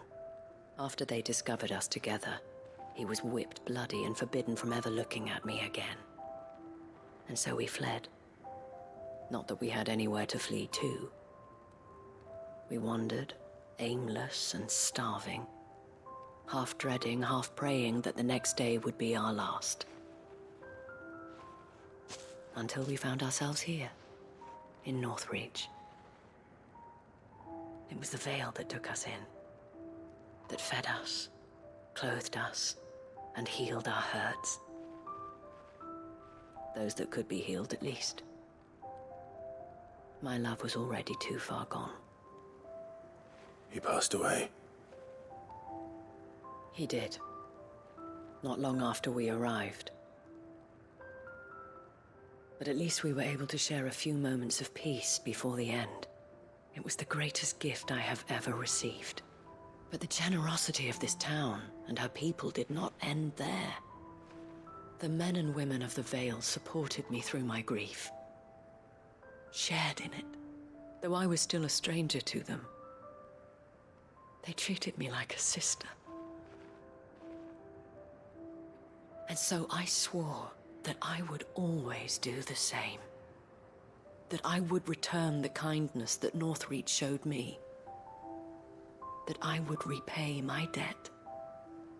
After they discovered us together, he was whipped bloody and forbidden from ever looking at me again. And so we fled. Not that we had anywhere to flee to. We wandered, aimless and starving, half dreading, half praying that the next day would be our last. Until we found ourselves here, in Northreach. It was the Vale that took us in, that fed us, clothed us, and healed our hurts. Those that could be healed, at least. My love was already too far gone. He passed away. He did. Not long after we arrived. But at least we were able to share a few moments of peace before the end. It was the greatest gift I have ever received. But the generosity of this town and her people did not end there. The men and women of the Vale supported me through my grief. Shared in it, though I was still a stranger to them. They treated me like a sister. And so I swore that I would always do the same. That I would return the kindness that Northreach showed me. that I would repay my debt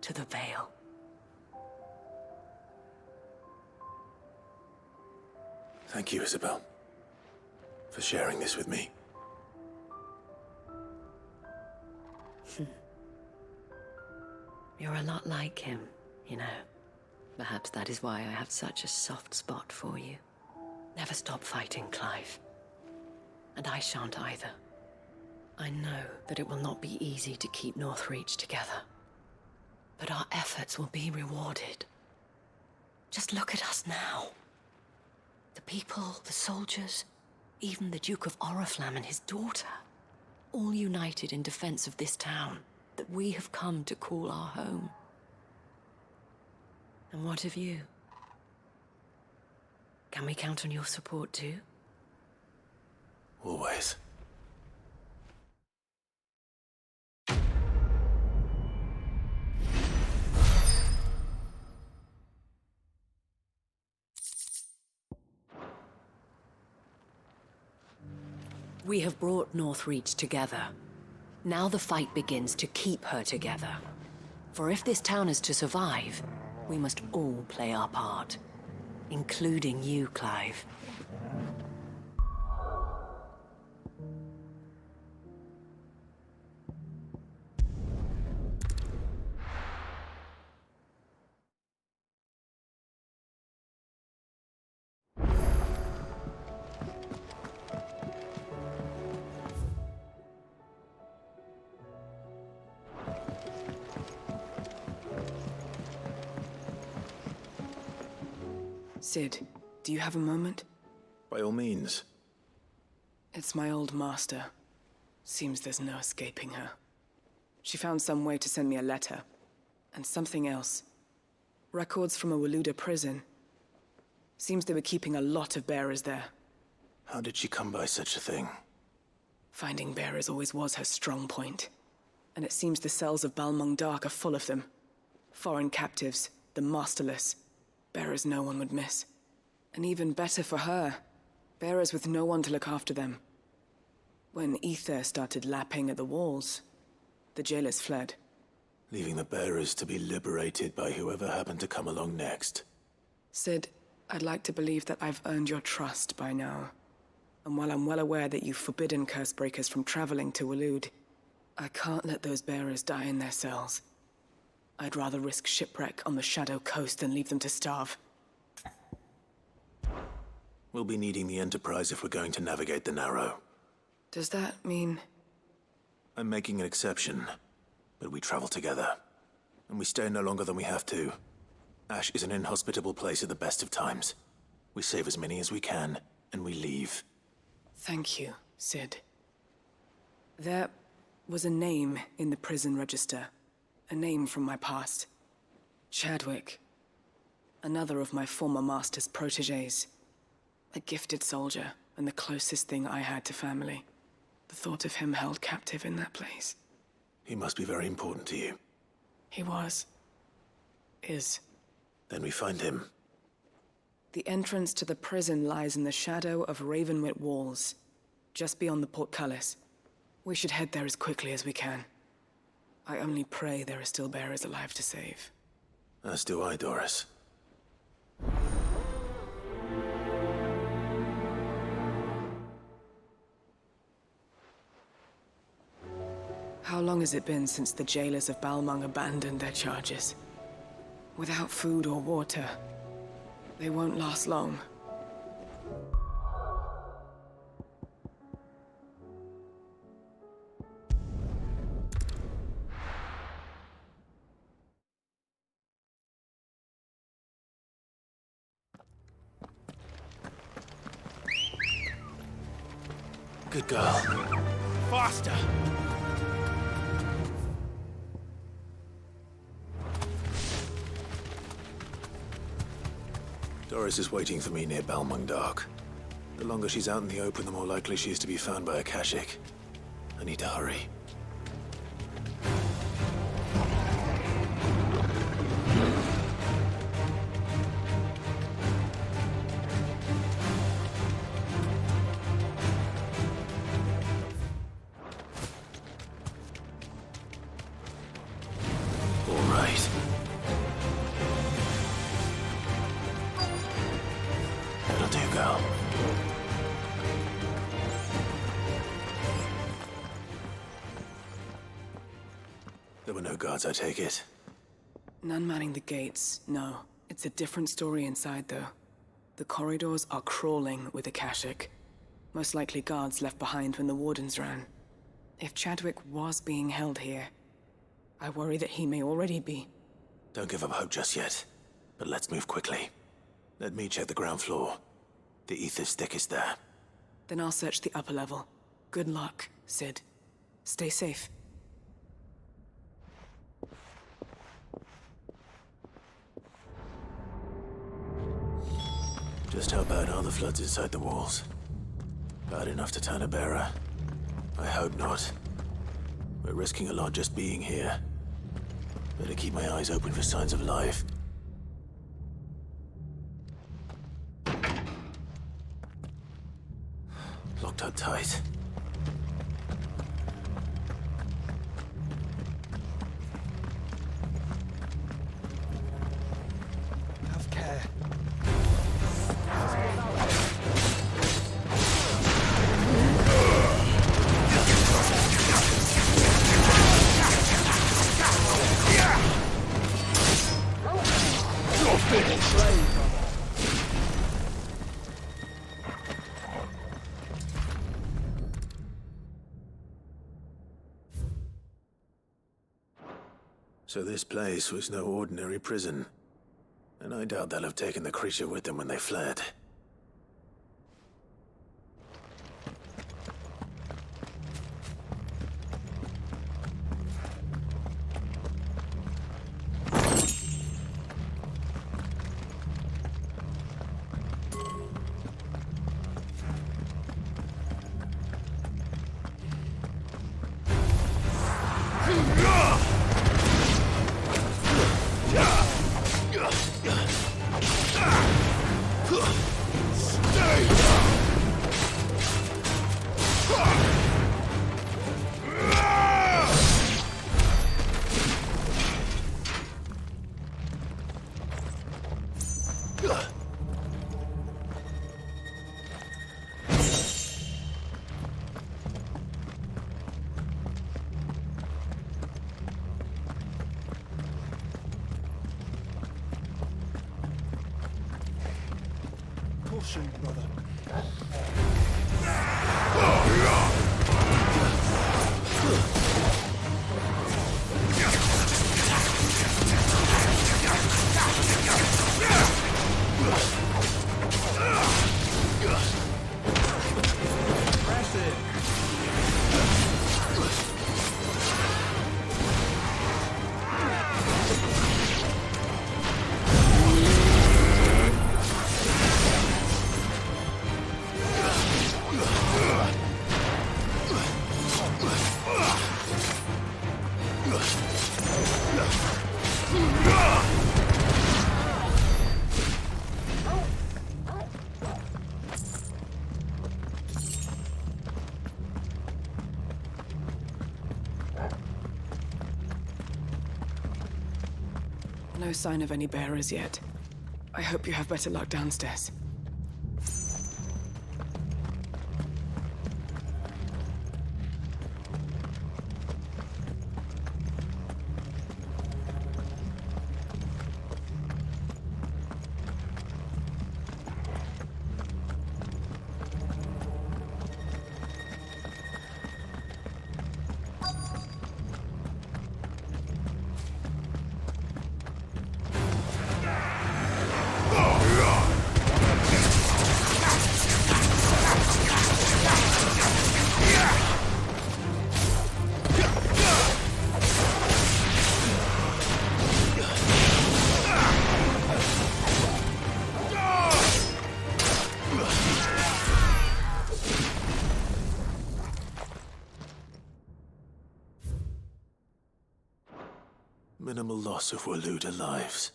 to the Vale. Thank you, Isabel, for sharing this with me. You're a lot like him, you know. Perhaps that is why I have such a soft spot for you. Never stop fighting, Clive. And I shan't either. I know that it will not be easy to keep Northreach together. But our efforts will be rewarded. Just look at us now. The people, the soldiers, even the Duke of Oriflamme and his daughter, all united in defense of this town that we have come to call our home. And what of you? Can we count on your support too? Always. We have brought Northreach together. Now the fight begins to keep her together. For if this town is to survive, we must all play our part. Including you, Clive. Sid, do you have a moment? By all means. It's my old master. Seems there's no escaping her. She found some way to send me a letter. And something else. Records from a Waluda prison. Seems they were keeping a lot of bearers there. How did she come by such a thing? Finding bearers always was her strong point. And it seems the cells of Balmung Dark are full of them. Foreign captives, the masterless. Bearers no one would miss. And even better for her, bearers with no one to look after them. When ether started lapping at the walls, the jailers fled. Leaving the bearers to be liberated by whoever happened to come along next. Sid, I'd like to believe that I've earned your trust by now. And while I'm well aware that you've forbidden Cursebreakers from traveling to Waloed, I can't let those bearers die in their cells. I'd rather risk shipwreck on the Shadow Coast than leave them to starve. We'll be needing the Enterprise if we're going to navigate the Narrow. Does that mean... I'm making an exception, but we travel together. And we stay no longer than we have to. Ash is an inhospitable place at the best of times. We save as many as we can, and we leave. Thank you, Sid. There was a name in the prison register. A name from my past. Chadwick. Another of my former master's protégés. A gifted soldier, and the closest thing I had to family. The thought of him held captive in that place. He must be very important to you. He was. Is. Then we find him. The entrance to the prison lies in the shadow of Ravenwit Walls, just beyond the portcullis. We should head there as quickly as we can. I only pray there are still bearers alive to save. As do I, Doris. How long has it been since the jailers of Balmung abandoned their charges? Without food or water, they won't last long. Good girl. Faster! Doris is waiting for me near Balmung Dark. The longer she's out in the open, the more likely she is to be found by a Kashyyyk. I need to hurry. guards, I take it? None manning the gates, no. It's a different story inside, though. The corridors are crawling with Akashic. Most likely guards left behind when the Wardens ran. If Chadwick was being held here, I worry that he may already be. Don't give up hope just yet, but let's move quickly. Let me check the ground floor. The ether stick is there. Then I'll search the upper level. Good luck, Sid. Stay safe. Just how bad are the floods inside the walls? Bad enough to turn a bearer? I hope not. We're risking a lot just being here. Better keep my eyes open for signs of life. Locked up tight. Have care. So this place was no ordinary prison. And I doubt they'll have taken the creature with them when they fled. Caution, brother. No sign of any bearers yet. I hope you have better luck downstairs. Minimal loss of Waluda lives.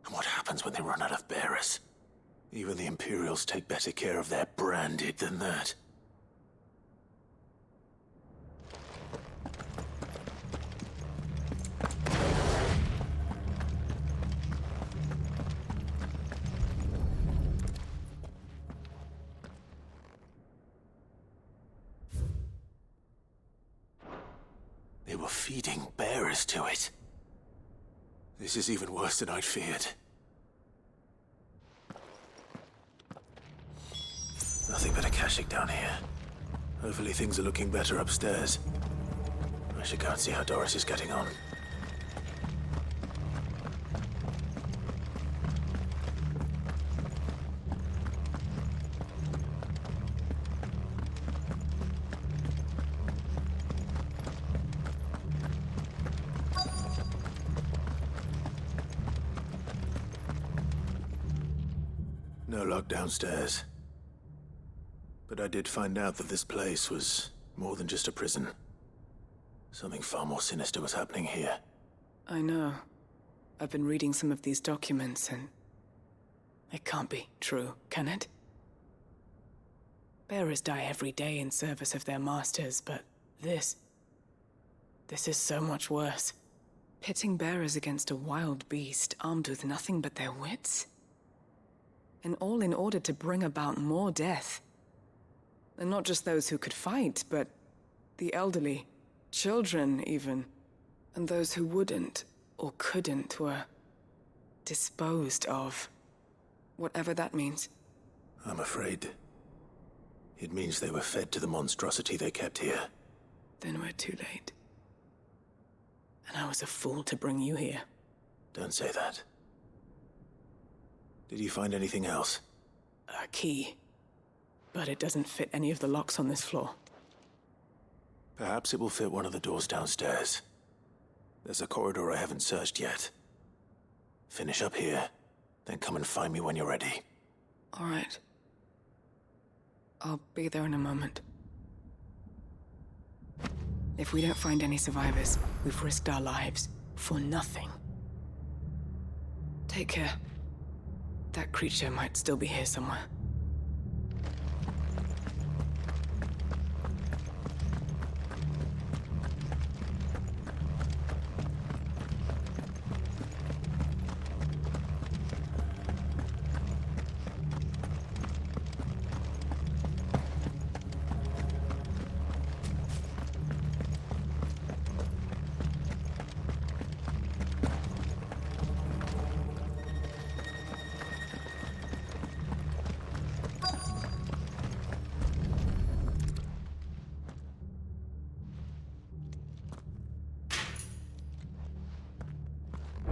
And what happens when they run out of bearers? Even the Imperials take better care of their branded than that. They were feeding bearers. is to it. This is even worse than I'd feared. Nothing but a caching down here. Hopefully things are looking better upstairs. I should go and see how Doris is getting on. No lock downstairs. But I did find out that this place was more than just a prison. Something far more sinister was happening here. I know. I've been reading some of these documents and... it can't be true, can it? Bearers die every day in service of their masters, but this is so much worse. Pitting bearers against a wild beast armed with nothing but their wits? And all in order to bring about more death. And not just those who could fight, but the elderly, children even. And those who wouldn't or couldn't were disposed of. Whatever that means. I'm afraid it means they were fed to the monstrosity they kept here. Then we're too late. And I was a fool to bring you here. Don't say that. Did you find anything else? A key. But it doesn't fit any of the locks on this floor. Perhaps it will fit one of the doors downstairs. There's a corridor I haven't searched yet. Finish up here, then come and find me when you're ready. All right. I'll be there in a moment. If we don't find any survivors, we've risked our lives for nothing. Take care. That creature might still be here somewhere.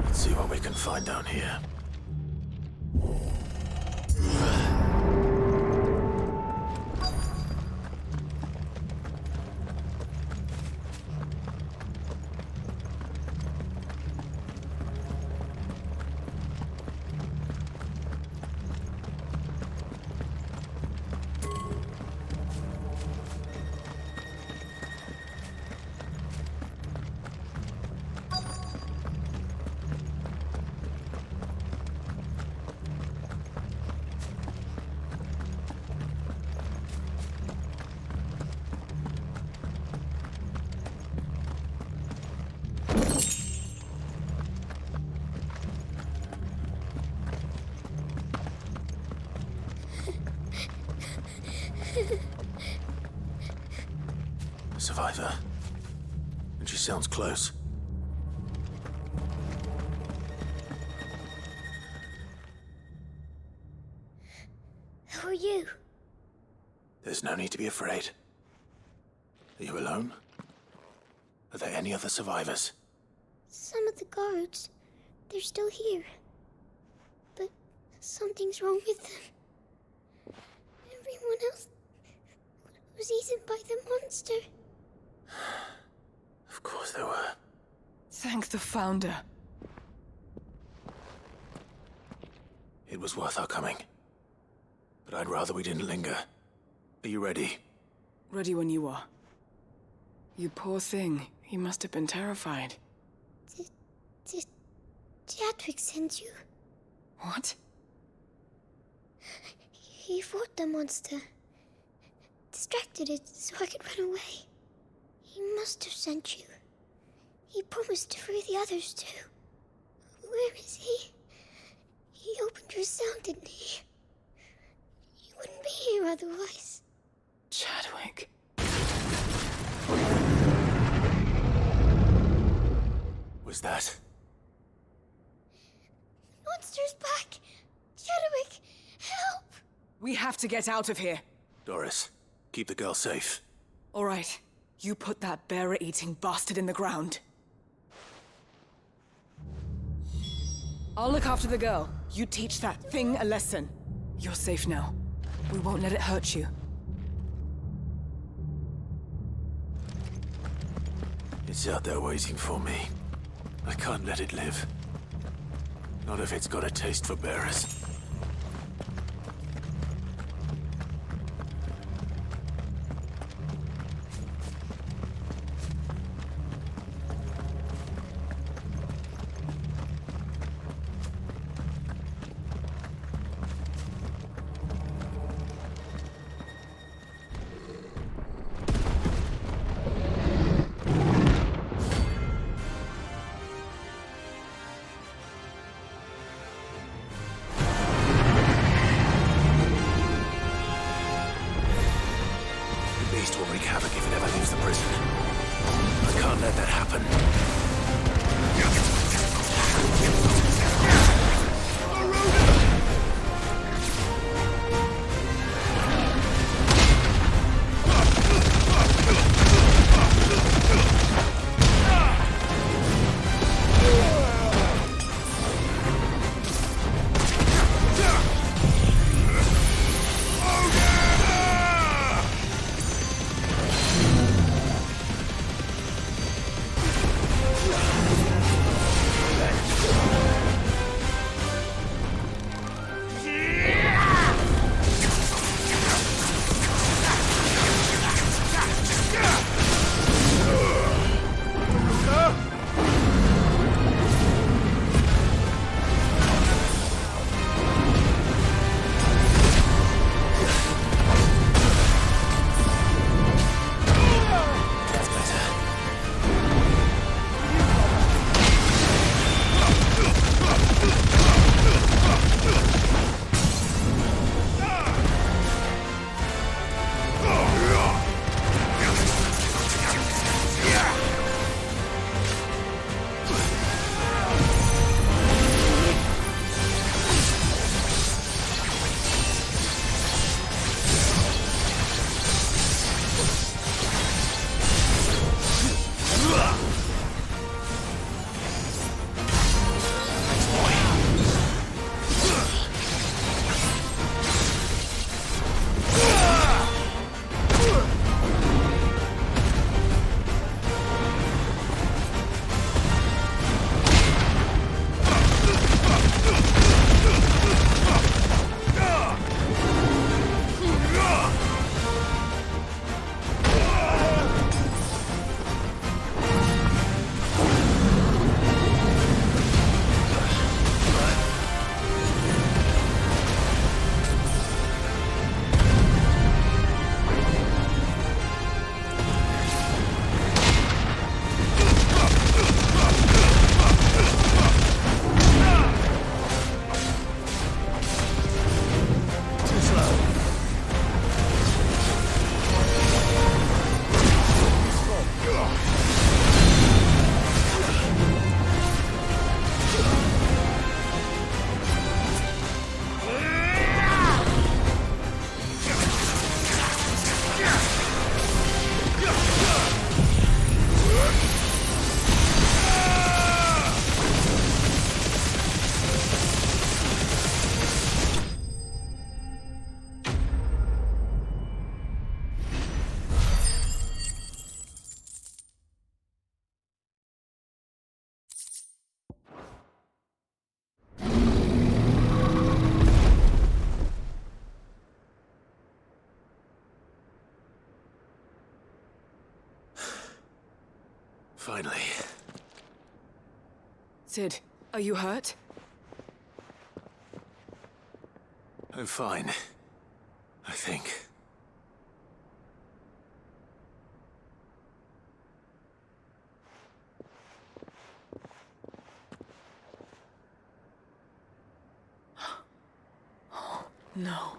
Let's see what we can find down here. Survivor. And she sounds close. Who are you? There's no need to be afraid. Are you alone? Are there any other survivors? Some of the guards. They're still here. But something's wrong with them. Everyone else was eaten by the monster. Of course there were. Thank the Founder. It was worth our coming. But I'd rather we didn't linger. Are you ready? Ready when you are. You poor thing. You must have been terrified. Did Chadwick send you? What? He fought the monster. Distracted it so I could run away. He must have sent you. He promised to free the others too. Where is he? He opened your cell, didn't he? He wouldn't be here otherwise. Chadwick. was that? Monster's back! Chadwick, help! We have to get out of here. Doris, keep the girl safe. All right. You put that bearer-eating bastard in the ground. I'll look after the girl. You teach that thing a lesson. You're safe now. We won't let it hurt you. It's out there waiting for me. I can't let it live. Not if it's got a taste for bearers. Finally. Sid, are you hurt? I'm fine. I think. No.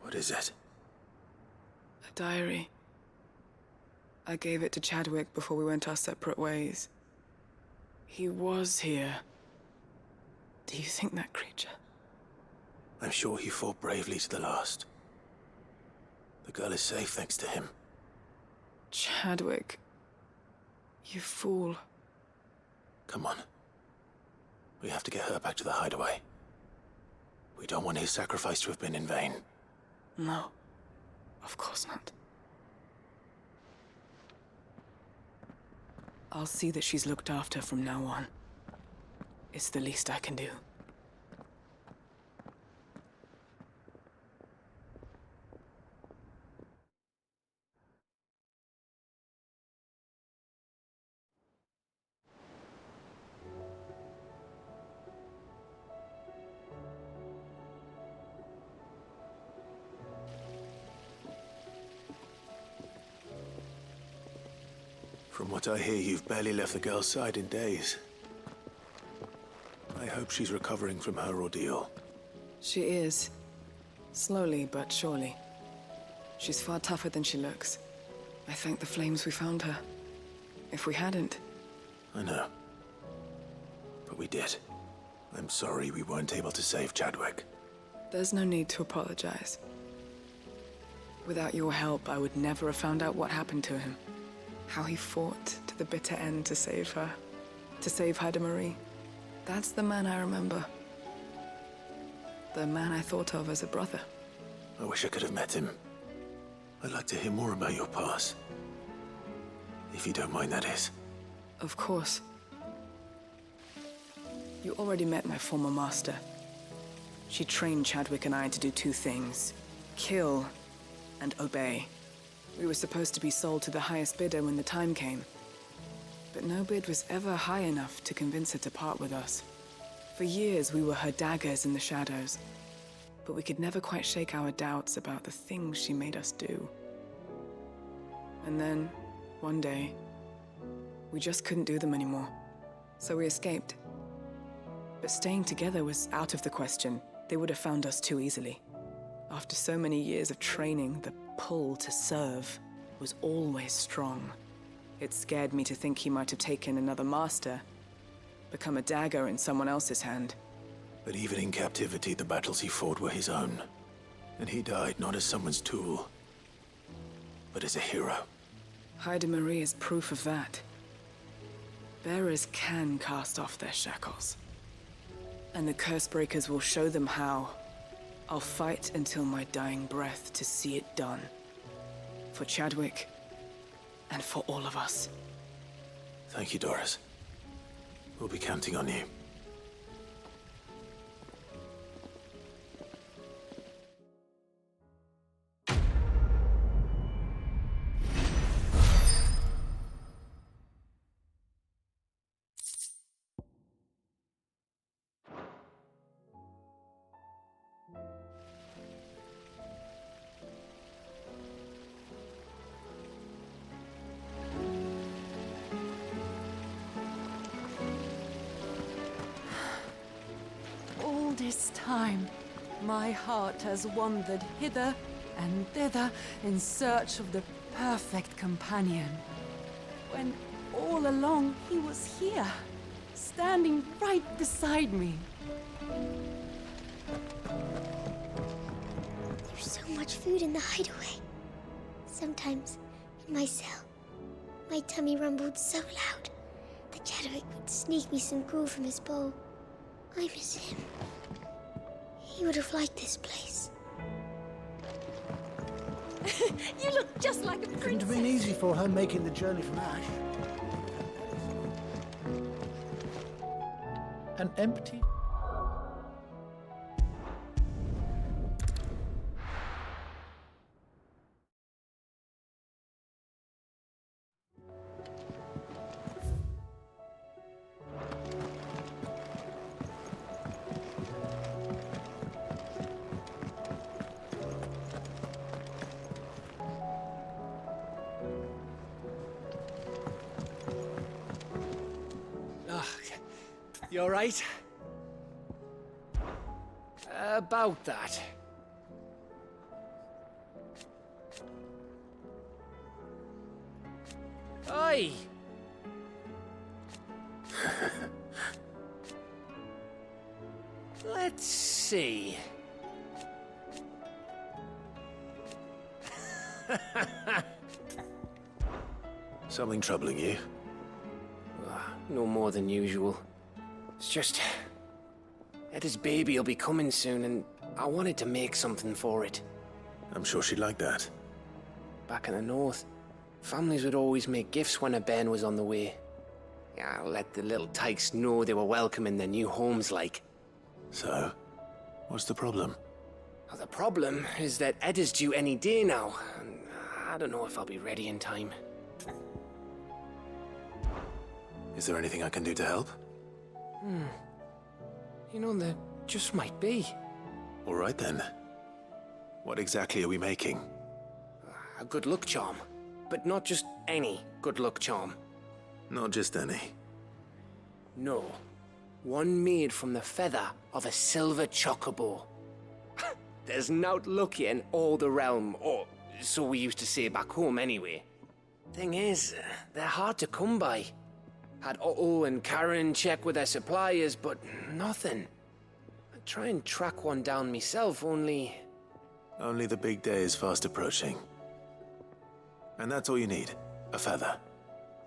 What is it? A diary. I gave it to Chadwick before we went our separate ways. He was here. Do you think that creature? I'm sure he fought bravely to the last. The girl is safe thanks to him. Chadwick. You fool. Come on. We have to get her back to the hideaway. We don't want his sacrifice to have been in vain. No. Of course not. I'll see that she's looked after from now on. It's the least I can do. From what I hear, you've barely left the girl's side in days. I hope she's recovering from her ordeal. She is. Slowly but surely. She's far tougher than she looks. I thank the flames we found her. If we hadn't... I know. But we did. I'm sorry we weren't able to save Chadwick. There's no need to apologize. Without your help, I would never have found out what happened to him. How he fought to the bitter end to save her. To save Haida Marie. That's the man I remember. The man I thought of as a brother. I wish I could have met him. I'd like to hear more about your past. If you don't mind, that is. Of course. You already met my former master. She trained Chadwick and I to do two things. Kill and obey. We were supposed to be sold to the highest bidder when the time came. But no bid was ever high enough to convince her to part with us. For years, we were her daggers in the shadows. But we could never quite shake our doubts about the things she made us do. And then, one day, we just couldn't do them anymore. So we escaped. But staying together was out of the question. They would have found us too easily. After so many years of training, the pull to serve was always strong. It scared me to think he might have taken another master, become a dagger in someone else's hand. But even in captivity, the battles he fought were his own. And he died not as someone's tool, but as a hero. Haida Marie is proof of that. Bearers can cast off their shackles. And the Cursebreakers will show them how. I'll fight until my dying breath to see it done. For Chadwick, and for all of us. Thank you, Doris. We'll be counting on you. This time, my heart has wandered hither and thither in search of the perfect companion. When all along he was here, standing right beside me. There's so much food in the hideaway. Sometimes, in my cell, my tummy rumbled so loud that Chadwick would sneak me some gruel from his bowl. I miss him. He would have liked this place. You look just like a princess. Couldn't have been easy for her making the journey from Ash. An empty... You all right? About that. Aye. Let's see. Something troubling you? No more than usual. It's just... Eda's baby will be coming soon, and I wanted to make something for it. I'm sure she'd like that. Back in the north, families would always make gifts when a bairn was on the way. Yeah, let the little tykes know they were welcome in their new homes, like. So, what's the problem? Well, the problem is that Eda's due any day now, and I don't know if I'll be ready in time. Is there anything I can do to help? You know, there just might be. All right then. What exactly are we making? A good luck charm. But not just any good luck charm. Not just any. No. One made from the feather of a silver chocobo. There's naught lucky in all the realm, or so we used to say back home anyway. Thing is, they're hard to come by. Had Otto and Karen check with their suppliers, but nothing. I'd try and track one down myself, only... Only the big day is fast approaching. And that's all you need, a feather.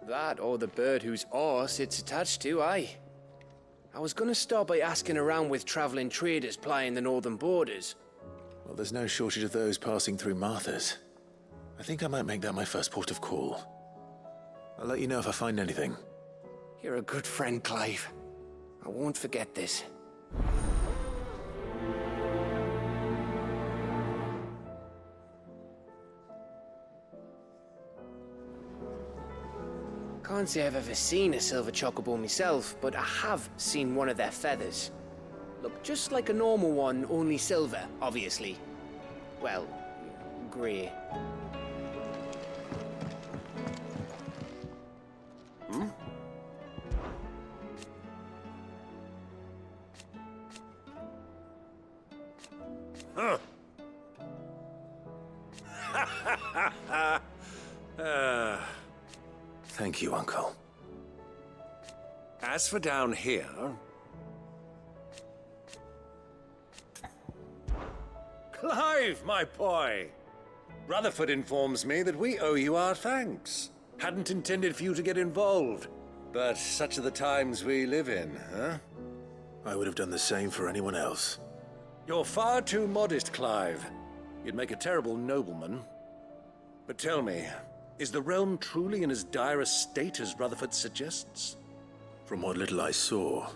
That or the bird whose oar sits attached to, aye. I was gonna start by asking around with traveling traders plying the northern borders. Well, there's no shortage of those passing through Martha's. I think I might make that my first port of call. I'll let you know if I find anything. You're a good friend, Clive. I won't forget this. Can't say I've ever seen a silver chocobo myself, but I have seen one of their feathers. Look just like a normal one, only silver, obviously. Well, grey. Thank you, Uncle. As for down here... Clive, my boy! Rutherford informs me that we owe you our thanks. Hadn't intended for you to get involved, but such are the times we live in, huh? I would have done the same for anyone else. You're far too modest, Clive. You'd make a terrible nobleman. But tell me, is the realm truly in as dire a state as Rutherford suggests? From what little I saw,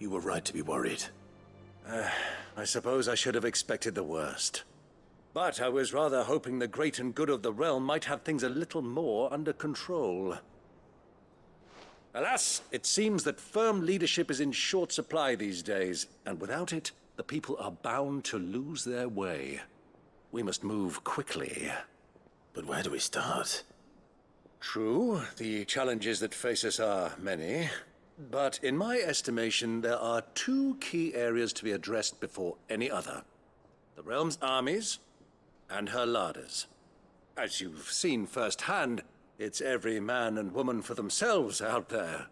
you were right to be worried. I suppose I should have expected the worst. But I was rather hoping the great and good of the realm might have things a little more under control. Alas, it seems that firm leadership is in short supply these days, and without it, the people are bound to lose their way. We must move quickly. But where do we start? True, the challenges that face us are many. But in my estimation, there are two key areas to be addressed before any other. The realm's armies and her larders. As you've seen firsthand, it's every man and woman for themselves out there.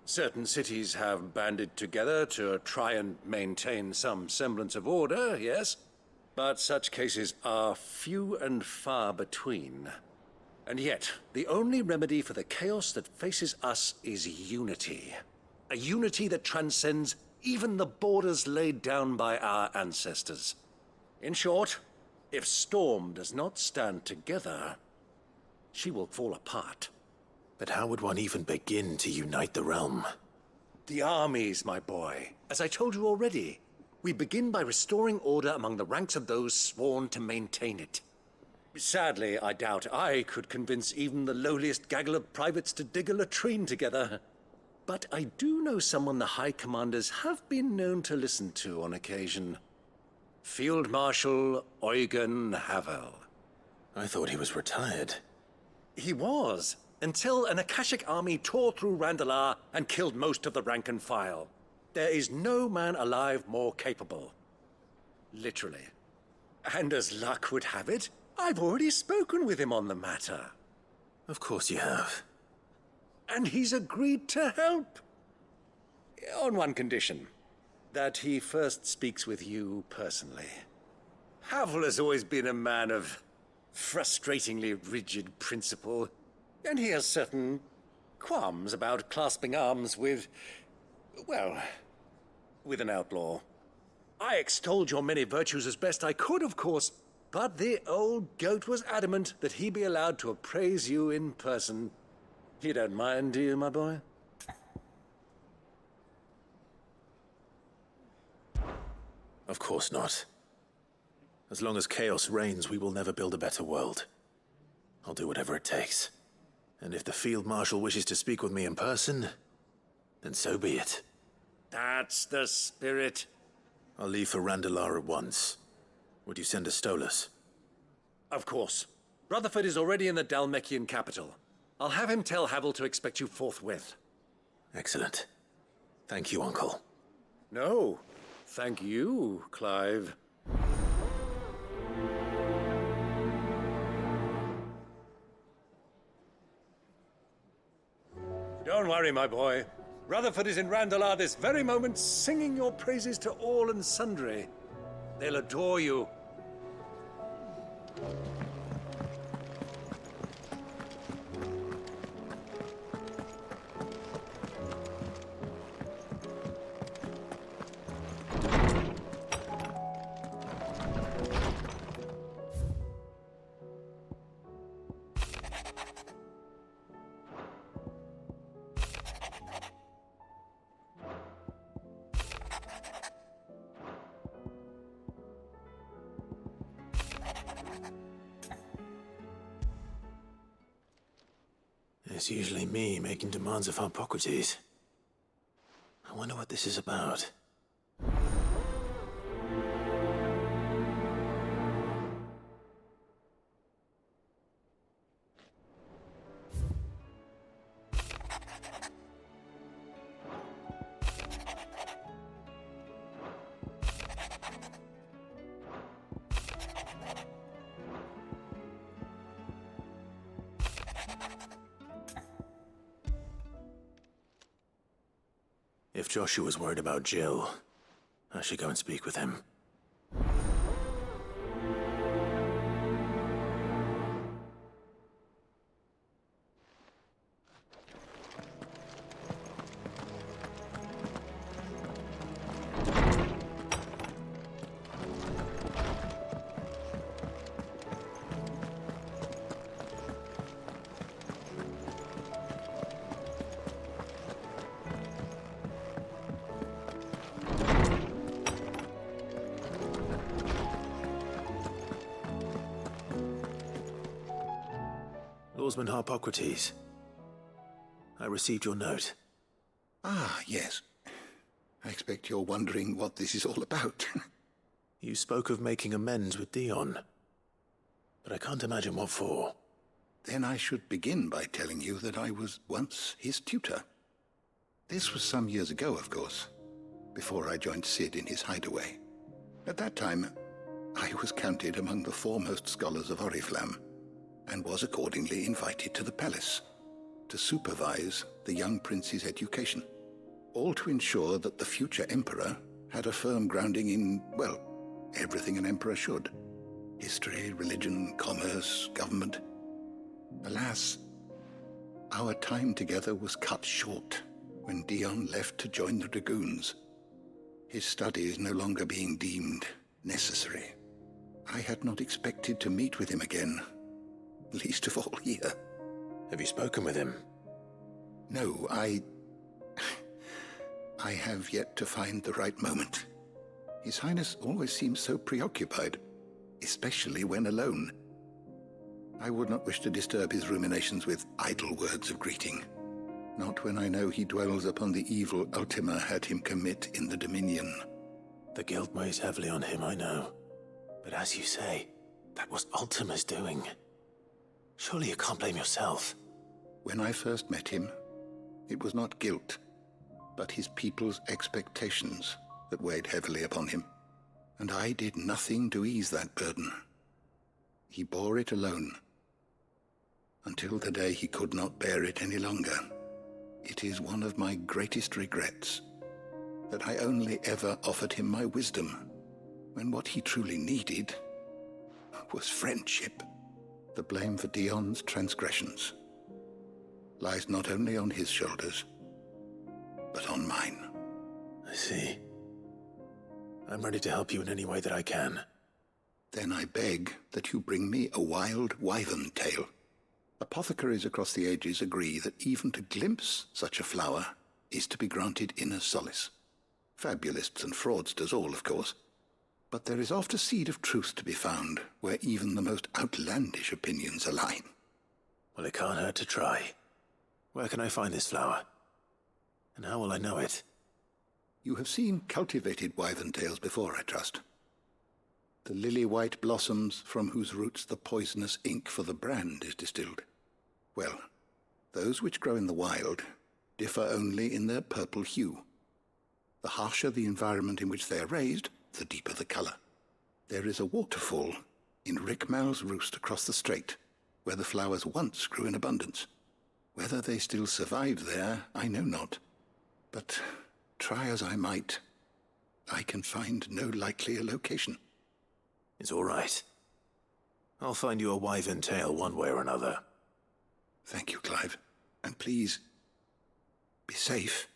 Certain cities have banded together to try and maintain some semblance of order, yes? But such cases are few and far between. And yet, the only remedy for the chaos that faces us is unity. A unity that transcends even the borders laid down by our ancestors. In short, if Storm does not stand together, she will fall apart. But how would one even begin to unite the realm? The armies, my boy. As I told you already, we begin by restoring order among the ranks of those sworn to maintain it. Sadly, I doubt I could convince even the lowliest gaggle of privates to dig a latrine together. But I do know someone the High Commanders have been known to listen to on occasion. Field Marshal Eugen Havel. I thought he was retired. He was, until an Akashic army tore through Randalar and killed most of the rank and file. There is no man alive more capable. Literally. And as luck would have it, I've already spoken with him on the matter. Of course you have. And he's agreed to help. On one condition. That he first speaks with you personally. Havel has always been a man of frustratingly rigid principle, and he has certain qualms about clasping arms with, well, with an outlaw. I extolled your many virtues as best I could, of course, but the old goat was adamant that he be allowed to appraise you in person. You don't mind, do you, my boy? Of course not. As long as chaos reigns, we will never build a better world. I'll do whatever it takes. And if the Field Marshal wishes to speak with me in person, then so be it. That's the spirit. I'll leave for Randalar at once. Would you send a Stolas? Of course. Rutherford is already in the Dalmekian capital. I'll have him tell Havel to expect you forthwith. Excellent. Thank you, Uncle. No, thank you, Clive. Don't worry, my boy. Rutherford is in Randalar this very moment, singing your praises to all and sundry. They'll adore you. It's usually me making demands of Harpocrates. I wonder what this is about. If Joshua's worried about Jill, I should go and speak with him. Lawsman Harpocrates, I received your note. Ah, yes. I expect you're wondering what this is all about. You spoke of making amends with Dion, but I can't imagine what for. Then I should begin by telling you that I was once his tutor. This was some years ago, of course, before I joined Sid in his hideaway. At that time, I was counted among the foremost scholars of Oriflamme, and was accordingly invited to the palace to supervise the young prince's education, all to ensure that the future emperor had a firm grounding in, well, everything an emperor should. History, religion, commerce, government. Alas, our time together was cut short when Dion left to join the Dragoons, his studies no longer being deemed necessary. I had not expected to meet with him again, least of all here. Have you spoken with him? No, I have yet to find the right moment. His Highness always seems so preoccupied, especially when alone. I would not wish to disturb his ruminations with idle words of greeting. Not when I know he dwells upon the evil Ultima had him commit in the Dominion. The guilt weighs heavily on him, I know. But as you say, that was Ultima's doing. Surely you can't blame yourself. When I first met him, it was not guilt, but his people's expectations that weighed heavily upon him. And I did nothing to ease that burden. He bore it alone, until the day he could not bear it any longer. It is one of my greatest regrets that I only ever offered him my wisdom, when what he truly needed was friendship. The blame for Dion's transgressions lies not only on his shoulders, but on mine. I see. I'm ready to help you in any way that I can. Then I beg that you bring me a wild wyvern tail. Apothecaries across the ages agree that even to glimpse such a flower is to be granted inner solace. Fabulists and fraudsters all, of course. But there is oft a seed of truth to be found where even the most outlandish opinions align. Well, it can't hurt to try. Where can I find this flower? And how will I know it? You have seen cultivated wyvern tails before, I trust. The lily-white blossoms from whose roots the poisonous ink for the brand is distilled. Well, those which grow in the wild differ only in their purple hue. The harsher the environment in which they are raised, the deeper the color. There is a waterfall in Rickmal's Roost across the strait, where the flowers once grew in abundance. Whether they still survive there, I know not. But try as I might, I can find no likelier location. It's all right. I'll find you a wyvern tail one way or another. Thank you, Clive. And please, be safe.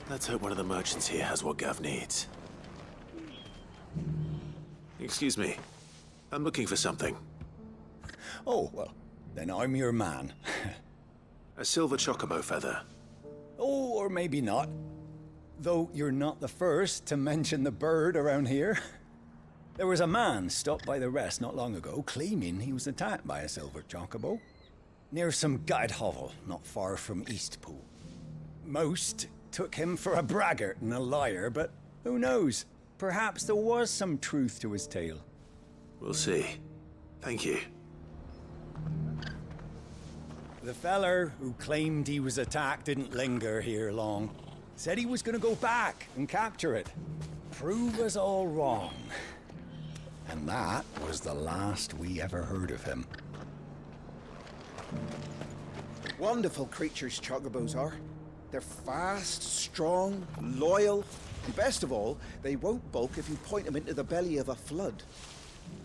Let's hope one of the merchants here has what Gav needs. Excuse me. I'm looking for something. Oh, well, then I'm your man. A silver chocobo feather. Oh, or maybe not. Though you're not the first to mention the bird around here. There was a man stopped by the rest not long ago claiming he was attacked by a silver chocobo near some gutted hovel not far from Eastpool. Most took him for a braggart and a liar, but who knows? Perhaps there was some truth to his tale. We'll see. Thank you. The feller who claimed he was attacked didn't linger here long. Said he was gonna go back and capture it. Prove us all wrong. And that was the last we ever heard of him. Wonderful creatures chocobos are. They're fast, strong, loyal, and best of all, they won't balk if you point them into the belly of a flood.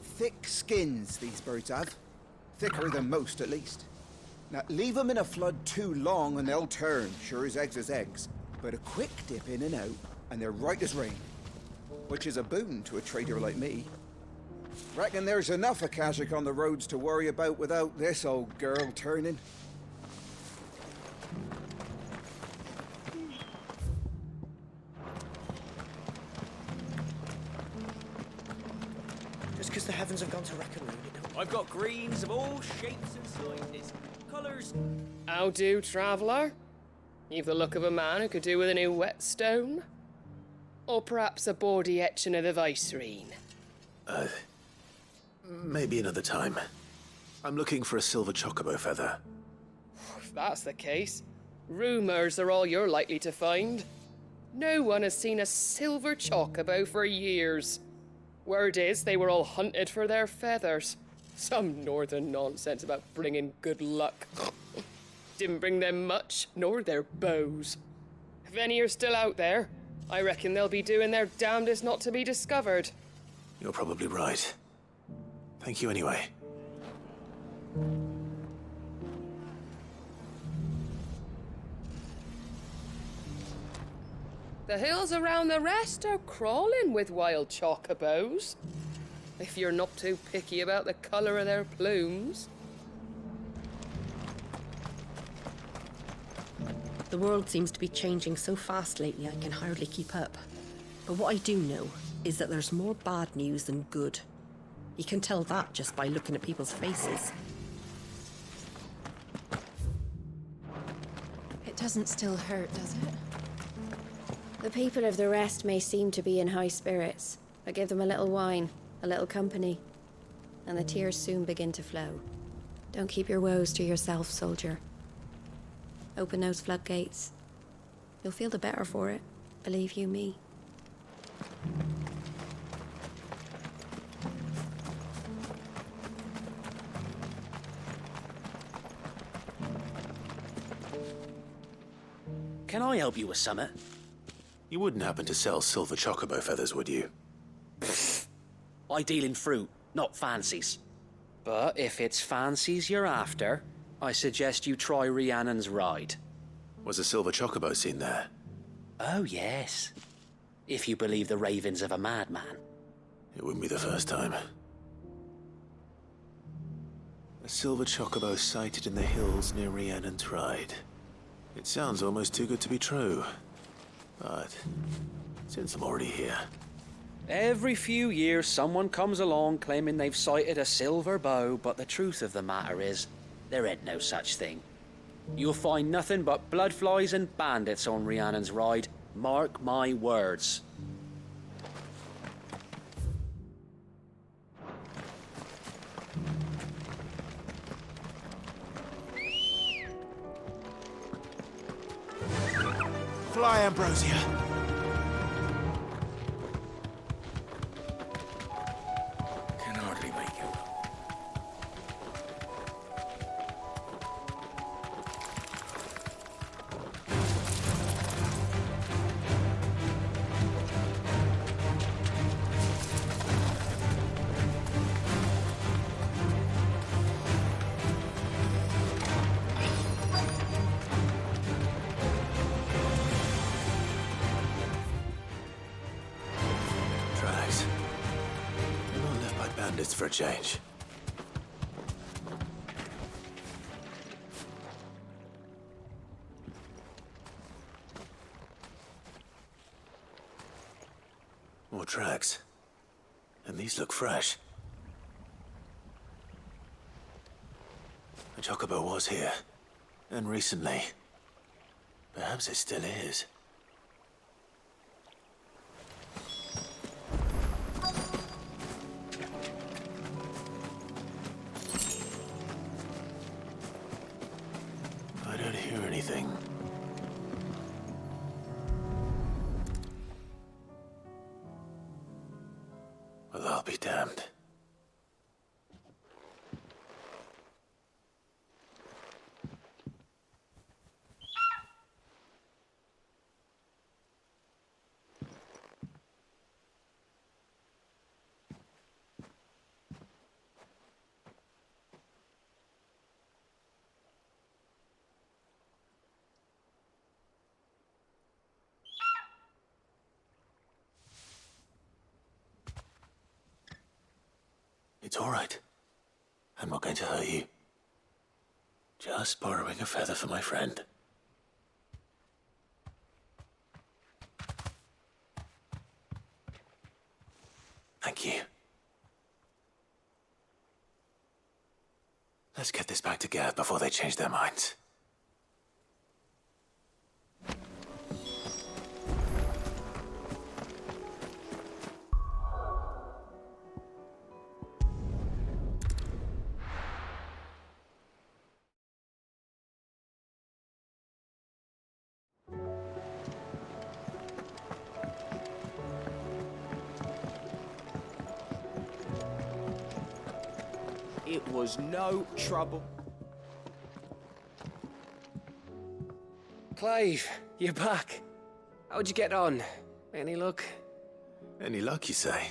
Thick skins these birds have. Thicker than most, at least. Now, leave them in a flood too long and they'll turn, sure as eggs is eggs. But a quick dip in and out, and they're right as rain. Which is a boon to a trader like me. Reckon there's enough Akashic on the roads to worry about without this old girl turning. Just because the heavens have gone to rack and ruin it. I've got greens of all shapes and sizes, colours. How do, traveller? You've the look of a man who could do with a new whetstone. Or perhaps a bawdy etching of the Vicerine. Maybe another time. I'm looking for a silver chocobo feather. If that's the case, rumours are all you're likely to find. No one has seen a silver chocobo for years. Word is they were all hunted for their feathers. Some northern nonsense about bringing good luck. Didn't bring them much, nor their bows. If any are still out there, I reckon they'll be doing their damnedest not to be discovered. You're probably right. Thank you anyway. The hills around the rest are crawling with wild chocobos. If you're not too picky about the colour of their plumes. The world seems to be changing so fast lately I can hardly keep up. But what I do know is that there's more bad news than good. You can tell that just by looking at people's faces. It doesn't still hurt, does it? The people of the rest may seem to be in high spirits, but give them a little wine, a little company. and the tears soon begin to flow. Don't keep your woes to yourself, soldier. Open those floodgates. You'll feel the better for it, believe you me. Can I help you with something? You wouldn't happen to sell silver chocobo feathers, would you? I deal in fruit, not fancies. But if it's fancies you're after, I suggest you try Rhiannon's ride. Was a silver chocobo seen there? Oh, yes. If you believe the ravings of a madman. It wouldn't be the first time. A silver chocobo sighted in the hills near Rhiannon's Ride. It sounds almost too good to be true. But since I'm already here... Every few years someone comes along claiming they've sighted a silver bow, but the truth of the matter is, there ain't no such thing. You'll find nothing but bloodflies and bandits on Rhiannon's Ride. Mark my words. Fly, Ambrosia. Can hardly make it. Tracks. They're not left by bandits for a change. More tracks. And these look fresh. The chocobo was here. And recently. Perhaps it still is. I don't hear anything. Well, I'll be damned. It's all right. I'm not going to hurt you. Just borrowing a feather for my friend. Thank you. Let's get this back to Gav before they change their minds. It was no trouble. Clive, you're back. How'd you get on? Any luck? Any luck, you say?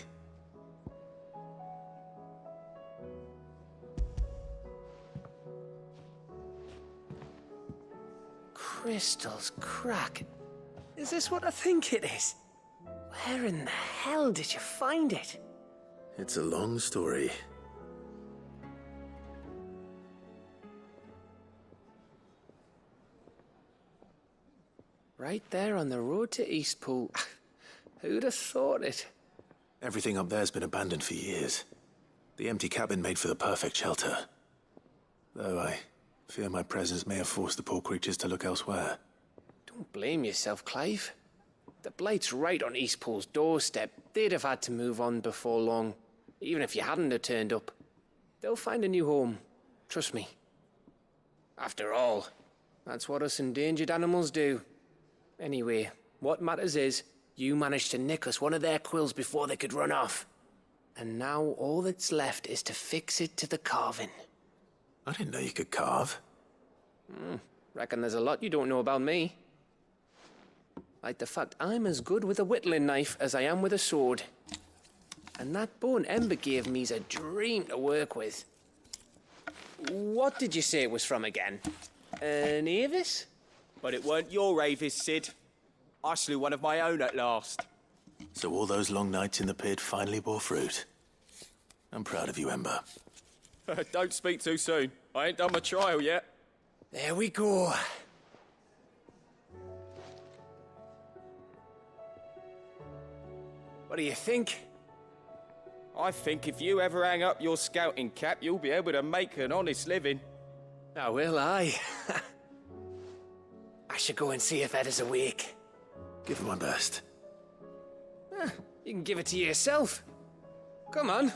Crystal's crack. Is this what I think it is? Where in the hell did you find it? It's a long story. Right there on the road to Eastpool. Who'd have thought it? Everything up there's been abandoned for years. The empty cabin made for the perfect shelter. Though I fear my presence may have forced the poor creatures to look elsewhere. Don't blame yourself, Clive. The Blight's right on Eastpool's doorstep. They'd have had to move on before long, even if you hadn't have turned up. They'll find a new home. Trust me. After all, that's what us endangered animals do. Anyway, what matters is, you managed to nick us one of their quills before they could run off. And now all that's left is to fix it to the carving. I didn't know you could carve. Reckon there's a lot you don't know about me. Like the fact I'm as good with a whittling knife as I am with a sword. And that bone Ember gave me's a dream to work with. What did you say it was from again? An Avis? But it weren't your Avis, Sid. I slew one of my own at last. So all those long nights in the pit finally bore fruit. I'm proud of you, Ember. Don't speak too soon. I ain't done my trial yet. There we go. What do you think? I think if you ever hang up your scouting cap, you'll be able to make an honest living. Oh, will I? I should go and see if Ed is awake. Give it my best. You can give it to yourself. Come on.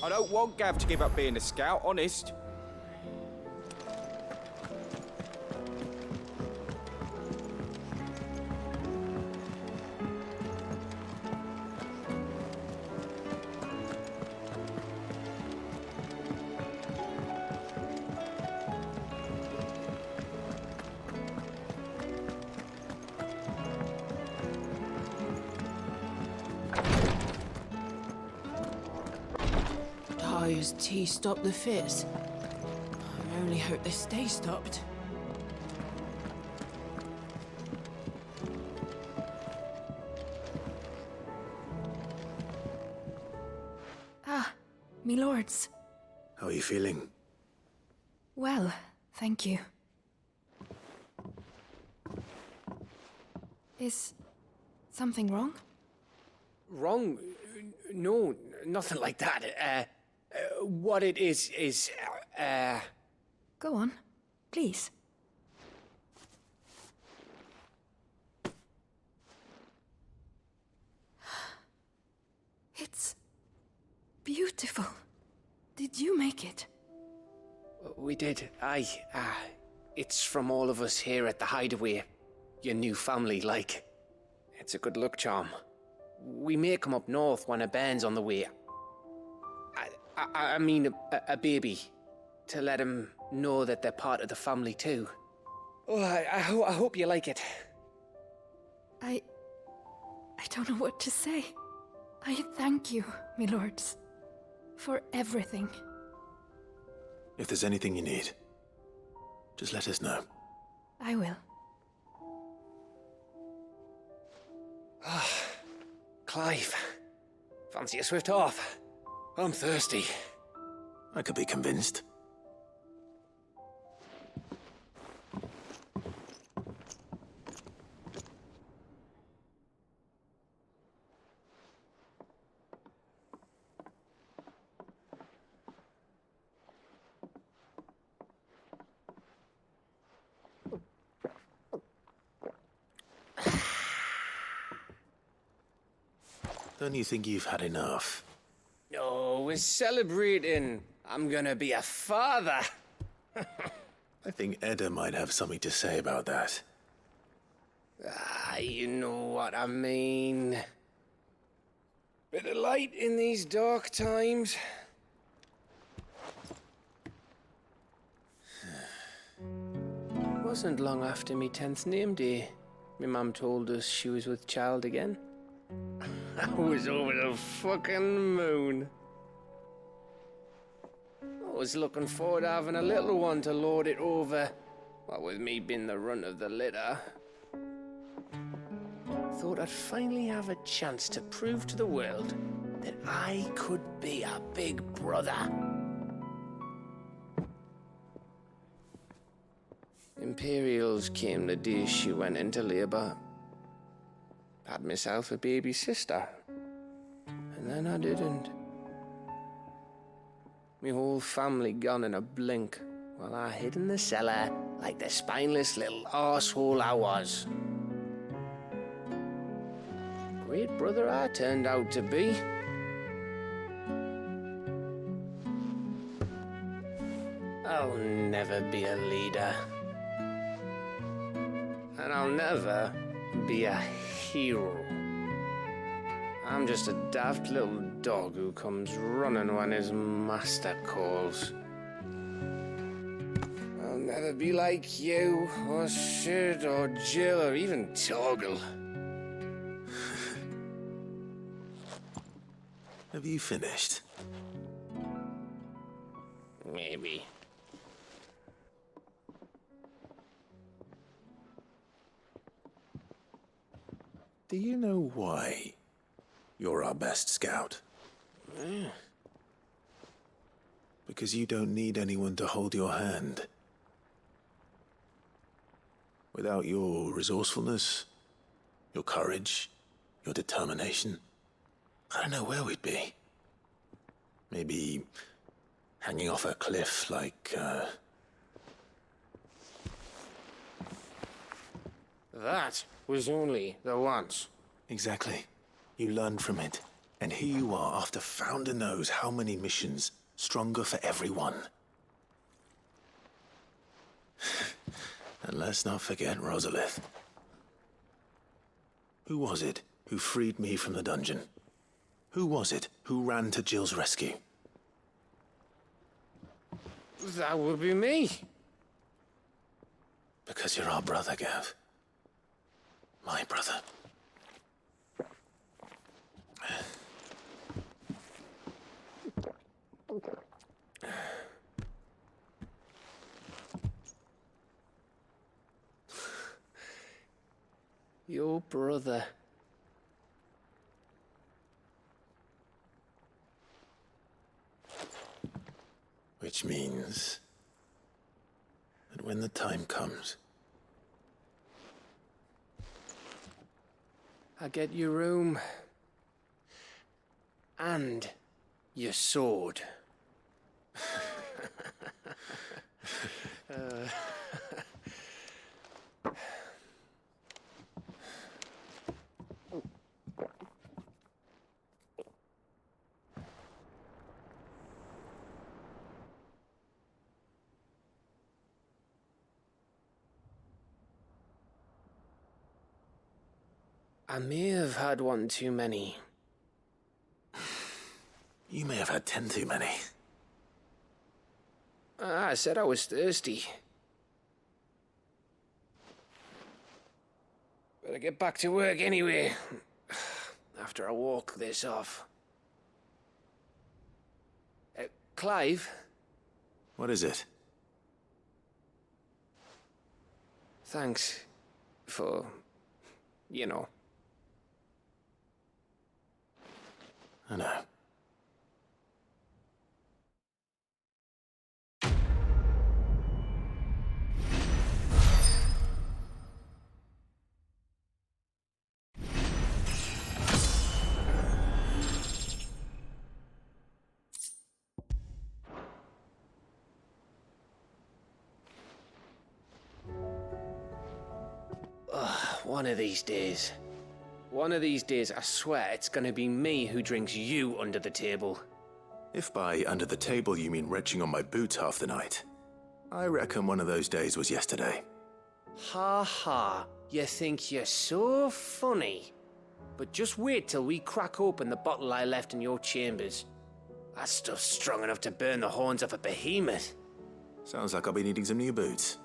I don't want Gav to give up being a scout, honest. His tea stopped the fits. I only hope they stay stopped. Ah, me lords. How are you feeling? Well, thank you. Is something wrong? Wrong? No, nothing like that. What it is, Go on, please. It's beautiful. Did you make it? We did. It's from all of us here at the Hideaway. Your new family, like. It's a good luck charm. We may come up north when a band's on the way. I mean a baby. To let him know that they're part of the family too. Oh, I hope you like it. I don't know what to say. I thank you, my lords, for everything. If there's anything you need, just let us know. I will. Clive, fancy a swift off? I'm thirsty. I could be convinced. Don't you think you've had enough? No, we're celebrating. I'm gonna be a father. I think Edda might have something to say about that. You know what I mean. Bit of light in these dark times. Wasn't long after me 10th name day. My mum told us she was with child again. I was over the fucking moon. I was looking forward to having a little one to lord it over. What with me being the runt of the litter. Thought I'd finally have a chance to prove to the world that I could be a big brother. Imperials came the day she went into labour. Had myself a baby sister. And then I didn't. My whole family gone in a blink, while I hid in the cellar like the spineless little arsehole I was. great brother I turned out to be. I'll never be a leader. And I'll never be a hero. I'm just a daft little dog who comes running when his master calls. I'll never be like you, or Sid, or Jill, or even Torgal. Have you finished? Maybe. Do you know why you're our best scout? Yeah. Because you don't need anyone to hold your hand. Without your resourcefulness, your courage, your determination, I don't know where we'd be. Maybe hanging off a cliff like, That was only the once. Exactly. You learned from it. And here you are after Founder knows how many missions, stronger for everyone. And let's not forget Rosalith. Who was it who freed me from the dungeon? Who was it who ran to Jill's rescue? That would be me. Because you're our brother, Gav. My brother. Your brother. Which means that when the time comes, I get your room. And your sword. I may have had one too many. you may have had 10 too many. I said I was thirsty. Better get back to work anyway. After I walk this off. Clive? What is it? Thanks for, you know. I know. One of these days. One of these days, I swear it's gonna be me who drinks you under the table. If by under the table you mean retching on my boots half the night, I reckon one of those days was yesterday. Ha ha, you think you're so funny. But just wait till we crack open the bottle I left in your chambers. That stuff's strong enough to burn the horns off a behemoth. Sounds like I'll be needing some new boots.